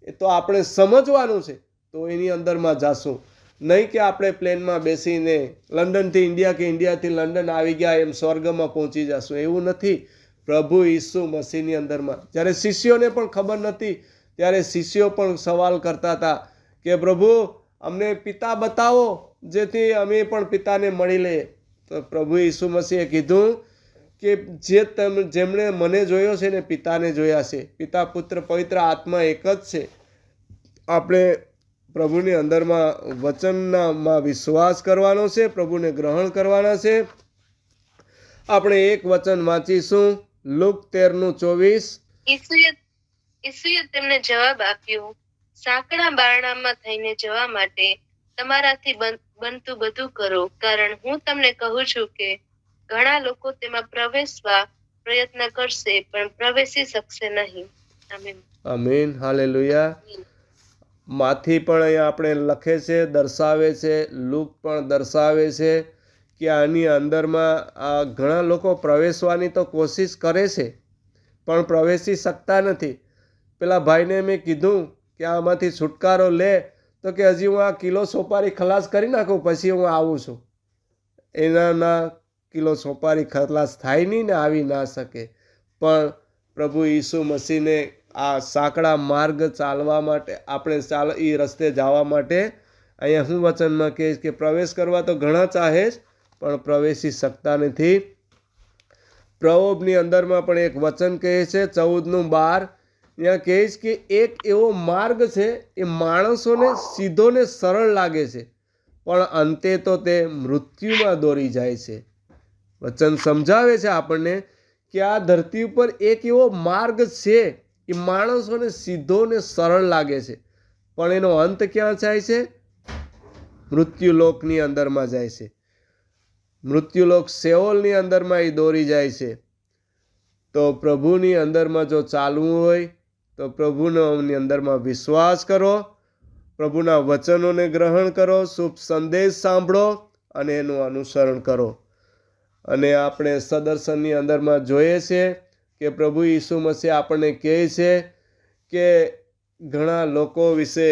એ તો આપણે સમજવાનું છે. તો એની અંદરમાં જાશું, નહીં કે આપણે પ્લેનમાં બેસીને લંડનથી ઇન્ડિયા કે ઇન્ડિયાથી લંડન આવી ગયા એમ સ્વર્ગમાં પહોંચી જશું. એવું નથી. પ્રભુ ઈસુ મસીહની અંદરમાં જ્યારે શિષ્યોને પણ ખબર નથી, ત્યારે શિષ્યો પણ સવાલ કરતા હતા કે પ્રભુ અમને પિતા બતાવો જેથી અમે પણ પિતાને મળી લઈએ. તો પ્રભુ ઈસુ મસીહે કીધું કે જેમણે મને જોયો છે ને પિતાને જોયા છે. પિતા, પુત્ર, પવિત્ર આત્મા એક જ છે. આપણે પ્રભુની અંદરમાં વચનમાં વિશ્વાસ કરવાનો છે, પ્રભુને ગ્રહણ કરવાના છે. આપણે એક વચન વાંચીશું, લુક 13:24. ઈસુએ તેમને જવાબ આપ્યો, સાંકડા બારણામાં થઈને જવા માટે તમારાથી બનતું બધું કરો, કારણ હું તમને કહું છું કે ઘણા લોકો તેમાં પ્રવેશવા પ્રયત્ન કરશે પણ પ્રવેશી શકશે નહીં. આમીન. આમીન. હાલેલુયા. માથી પણ અહીંયા આપણે લખે છે, દર્શાવે છે, લુક પણ દર્શાવે છે કે આની અંદરમાં આ ઘણા લોકો પ્રવેશવાની તો કોશિશ કરે છે પણ પ્રવેશી શકતા નથી. પેલા ભાઈને મેં કીધું કે આમાંથી છુટકારો લે, તો કે હજી હું આ કિલો સોપારી ખલાસ કરી નાખું પછી હું આવું છું. એના કિલો સોપારી ખલાસ થાય નહીં ને આવી ના શકે. પણ પ્રભુ ઈસુ મસીહને આ સાંકડા માર્ગ ચાલવા માટે, આપણે એ રસ્તે જવા માટે અહીંયા હું વચનમાં કહીશ કે પ્રવેશ કરવા તો ઘણા ચાહે છે પણ પ્રવેશી શકતા નથી. પ્રયોગની અંદરમાં પણ એક વચન કહે છે 14:12. ત્યાં કહે છે કે એક એવો માર્ગ છે, એ માણસોને સીધો ને સરળ લાગે છે, પણ અંતે તો તે મૃત્યુમાં દોરી જાય છે. વચન સમજાવે છે આપણને કે આ ધરતી ઉપર એક એવો માર્ગ છે, એ માણસોને સીધો ને સરળ લાગે છે, પણ એનો અંત ક્યાં જાય છે? મૃત્યુલોકની અંદરમાં જાય છે. મૃત્યુલોક સેઓલની અંદરમાં એ દોરી જાય છે. તો પ્રભુની અંદરમાં જો ચાલવું હોય તો પ્રભુની અંદરમાં વિશ્વાસ કરો, પ્રભુના વચનોને ગ્રહણ કરો, શુભ સંદેશ સાંભળો અને એનું અનુસરણ કરો. અને આપણે સદર્શનની અંદરમાં જોઈએ છે કે પ્રભુ ઈસુ મસીહ આપણને કહે છે કે ઘણા લોકો વિશે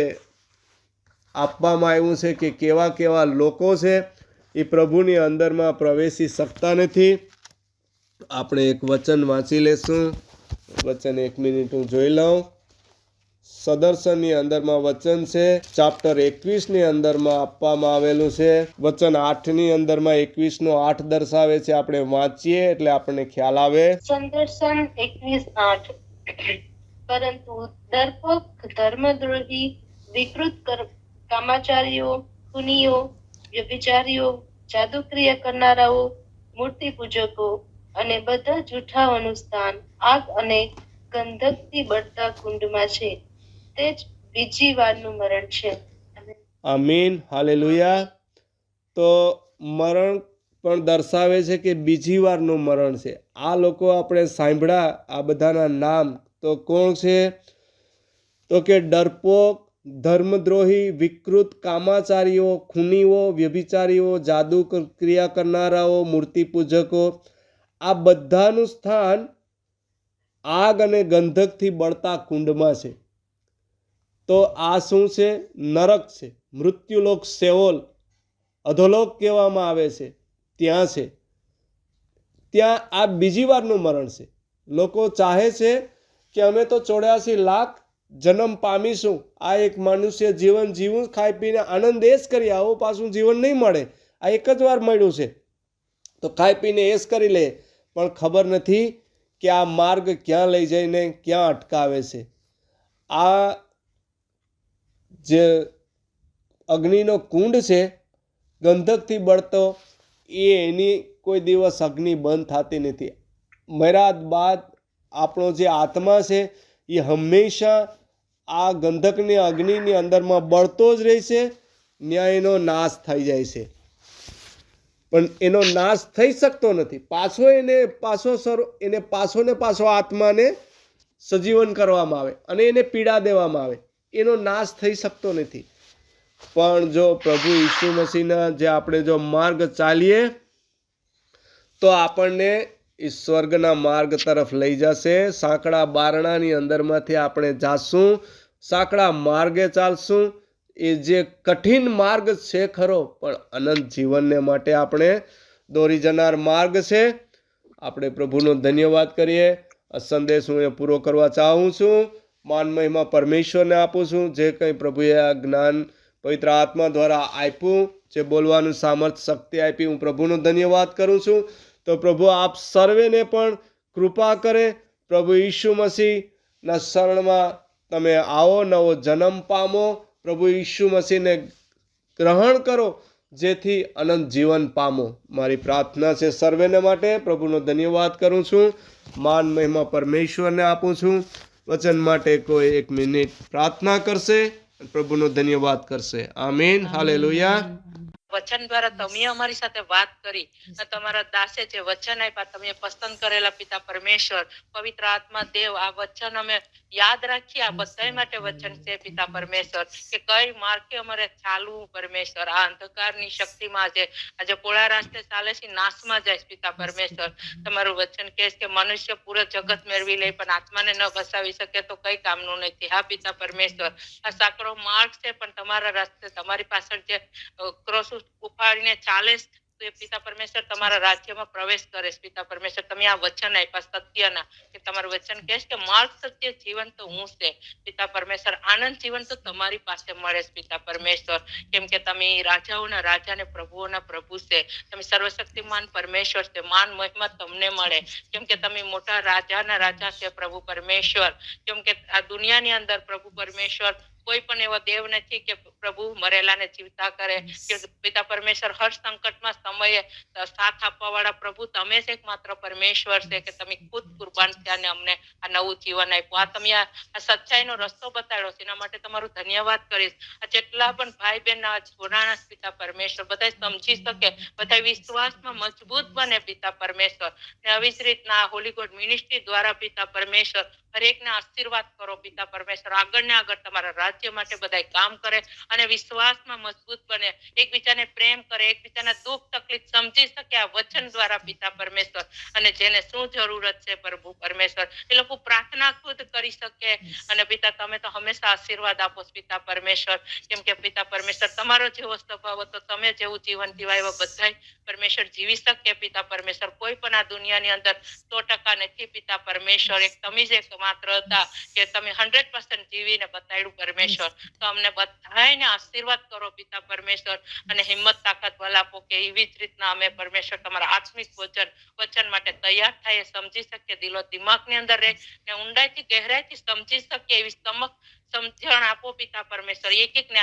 આપવામાં આવ્યું છે કે કેવા કેવા લોકો છે એ પ્રભુની અંદરમાં પ્રવેશી શકતા નથી. આપણે એક વચન વાંચી લેશું. વચન 1 મિનિટ હું જોઈ લઉં. સદર્શનની અંદરમાં વચન છે, ચેપ્ટર 21ની અંદરમાં આપવામાં આવેલું છે. વચન 8ની અંદરમાં 21:8 દર્શાવે છે. આપણે વાંચીએ એટલે આપણને ખ્યાલ આવે. સંદર્શન 21:8 પરંતુ ડરપોક, ધર્મદ્રોહી, કામાચારીઓ, ખૂનીઓ, વ્યભિચારીઓ, જાદુક્રિયા કરનારાઓ, મૂર્તિ પૂજકો અને બધા જૂઠાઓનું સ્થાન આગ અને ગંધકથી બળતા કુંડમાં છે. તે જ બીજી વારનું મરણ છે. આમીન, હાલેલુયા. તો મરણ પણ દર્શાવે છે કે બીજી વારનું મરણ છે. આ લોકો આપણે સાંભળ્યા, આ બધાના નામ તો કોણ છે? તો કે ડરપોક, ધર્મદ્રોહી, વિકૃત, કામાચારીઓ, ખૂનીઓ, વ્યભિચારીઓ, જાદુ ક્રિયા કરનારાઓ, મૂર્તિ પૂજકો, આ બધાનું સ્થાન આગ અને ગંધકથી બળતા કુંડમાં છે. તો આ શું છે? નરક છે, મૃત્યુલોક, સેઓલ, અધોલોક કહેવામાં આવે છે, ત્યાં છે. ત્યાં આ બીજી વારનું મરણ છે. લોકો ચાહે છે કે અમે તો 84 લાખ જન્મ પામીશું, આ એક મનુષ્ય જીવન જીવું, ખાઈ પીને આનંદ એશ કરી, આવું પાછું જીવન નહીં મળે, આ એક જ વાર મળ્યું છે તો ખાઈ પીને એશ કરી લે. પણ ખબર નથી કે આ માર્ગ ક્યાં લઈ જઈને ક્યાં અટકાવે છે. આ જે અગ્નિનો કુંડ છે ગંધકથી બળતો, એની કોઈ દિવસ અગ્નિ બંધ થતી નથી. મર્યા બાદ આપણો જે આત્મા છે એ હંમેશા આ ગંધકની અગ્નિની અંદરમાં બળતો જ રહેશે. ન્યાયનો નાશ થઈ જાય છે, પણ એનો નાશ થઈ શકતો નથી. પાછો ને પાછો આત્માને સજીવન કરવામાં આવે અને એને પીડા દેવામાં આવે, એનો નાશ થઈ શકતો નથી. પણ જો પ્રભુ ઈસુ મસીહના જે આપણે જો માર્ગ ચાલીએ તો આપણને એ સ્વર્ગના માર્ગ તરફ લઈ જશે. સાંકડા બારણાની અંદરમાંથી આપણે જાશું, સાંકડા માર્ગે ચાલશું. એ જે કઠિન માર્ગ છે ખરો, પણ અનંત જીવનને માટે આપણે દોરી જનાર માર્ગ છે. આપણે પ્રભુનો ધન્યવાદ કરીએ. આ સંદેશ હું એ પૂરો કરવા ચાહું છું. માન મહિમા પરમેશ્વરને આપું છું. જે કંઈ પ્રભુએ આ જ્ઞાન પવિત્ર આત્મા દ્વારા આપ્યું, જે બોલવાનું સામર્થ્ય શક્તિ આપી, હું પ્રભુનો ધન્યવાદ કરું છું. તો પ્રભુ આપ સર્વેને પણ કૃપા કરે. પ્રભુ ઈસુ મસીહના શરણમાં તમે આવો, નવો જન્મ પામો, પ્રભુ ઈસુ મસીહને ગ્રહણ કરો, જેથી અનંત જીવન પામો. મારી પ્રાર્થના છે સર્વેને માટે. પ્રભુનો ધન્યવાદ કરું છું. માન મહિમા પરમેશ્વરને આપું છું. વચન માટે કોઈ 1 મિનિટ પ્રાર્થના કરશે, પ્રભુનો ધન્યવાદ કરશે. આમીન, હાલેલુયા. વચન દ્વારા તમે અમારી સાથે વાત કરી, તમારા દાસે જે વચન આપ્યા, તમે પસંદ કરેલા પિતા પરમેશ્વર, પવિત્ર આત્મા દેવ, આ વચન અમે યાદ રાખીએ. આ બધા માટે વચન છે પિતા પરમેશ્વર, કે કઈ માર્ગે અમારે ચાલવું પરમેશ્વર. આ અંધકારની શક્તિમાં આજે પોળા રાસ્તે ચાલે છે, નાશમાં જાય પિતા પરમેશ્વર. તમારું વચન કહે છે કે મનુષ્ય પૂરો જગત મેળવી લે પણ આત્માને ન બસાવી શકે તો કઈ કામનું નથી. હા પિતા પરમેશ્વર, આ સાંકડો માર્ગ છે, પણ તમારા રસ્તે, તમારી પાછળ જે ક્રોસ ઉપાડીને ચાલે તો એ પિતા પરમેશ્વર તમારા રાજ્યમાં પ્રવેશ કરે છે. પિતા પરમેશ્વર, તમે આ વચન આપ્યા સત્યના, કે તમારું વચન કહે છે કે માર્ગ, સત્ય, જીવન તો હું છે. પિતા પરમેશ્વર, આનંદ જીવન તો તમારી પાસે મળે છે પિતા પરમેશ્વર, કેમ કે તમે રાજાઓના રાજા ને પ્રભુઓના પ્રભુ છે. તમે સર્વશક્તિમાન પરમેશ્વર છે. માન મહિમા તમને મળે, કેમ કે તમે મોટા રાજાના રાજા છે પ્રભુ પરમેશ્વર. કેમ કે આ દુનિયાની અંદર પ્રભુ પરમેશ્વર કોઈ પણ એવો દેવ નથી કે પ્રભુ મરેલાને જીવતા કરે. કે પિતા પરમેશ્વર, હર સંકટમાં સમયે સાથ આપવા વાળા પ્રભુ તમે જ એકમાત્ર પરમેશ્વર છે, કે તમે ખુદ કુરબાન થયા અને અમને આ નવું જીવન આપ્યું. આ તમે આ સચ્ચાઈનો રસ્તો બતાડ્યો છે, એના માટે તમારું ધન્યવાદ કરીશ. આ જેટલા પણ ભાઈ બહેન જોડાણા પિતા પરમેશ્વર, બધા સમજી શકે, બધા વિશ્વાસમાં મજબૂત બને પિતા પરમેશ્વર. ને આવી જ રીતના હોલી ગોડ મિનિસ્ટ્રી દ્વારા પિતા પરમેશ્વર હરેકને આશીર્વાદ કરો પિતા પરમેશ્વર. આગળ ને આગળ તમારા રાજ્ય માટે બધા કામ કરે અને વિશ્વાસમાં મજબૂત બને, એકબીજાને પ્રેમ કરે, એકબીજાના દુઃખ તકલીફ સમજી શકે આ વચન દ્વારા પિતા પરમેશ્વર. અને જેને શું જરૂરત છે પ્રભુ પરમેશ્વર, એ લોકો પ્રાર્થના ખુદ કરી શકે. અને પિતા તમે તો હંમેશા આશીર્વાદ આપો પિતા પરમેશ્વર, કેમ કે પિતા પરમેશ્વર તમારો જેવો સ્વભાવ હતો, તમે જેવું જીવન જીવાય બધા પરમેશ્વર જીવી શકે પિતા પરમેશ્વર. કોઈ પણ આ દુનિયાની અંદર 100% નથી પિતા પરમેશ્વર. એક તમે જ એક એકમાત્ર હતા કે તમે 100% જીવીને બતાવ્યું પરમેશ્વર. તો અમને બધાને આશીર્વાદ કરો પિતા પરમેશ્વર, અને હિંમત તાકાત બલ આપો કે એવી જ રીતના અમે પરમેશ્વર તમારા આત્મિક વચન માટે તૈયાર થાય, સમજી શકીએ, દિલો દિમાગની અંદર રહે ને ઊંડાઈથી ગહેરાઈથી સમજી શકીએ એવી સમજણ આપો પિતા પરમેશ્વર. એક એક ને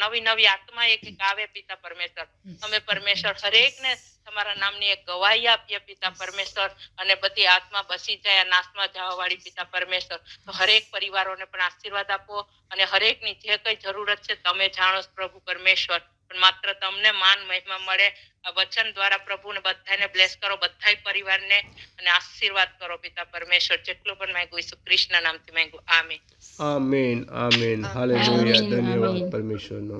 નવી નવી આત્મા એક એક આવે પિતા પરમેશ્વર. અમે પરમેશ્વર હરેકને તમારા નામની એક ગવાહી આપીએ પિતા પરમેશ્વર, અને બધી આત્મા બસી જાય નાશમાં જવા વાળી પિતા પરમેશ્વર. તો હરેક પરિવારોને પણ આશીર્વાદ આપો, અને હરેકની જે કઈ જરૂરત છે તમે જાણો છો પ્રભુ પરમેશ્વર. પણ માત્ર તમને માન મહિમા મળે આ વચન દ્વારા. પ્રભુને બધાને બ્લેસ કરો, બધા પરિવારને, અને આશીર્વાદ કરો પિતા પરમેશ્વર. જેટલું પણ માંગ્યું ઈસુ કૃષ્ણ નામથી માંગ્યું, આમીન. આમેન આમેન હાલેલુયા. આમીન, ધન્યવાદ આમીન. પરમેશ્વરનો.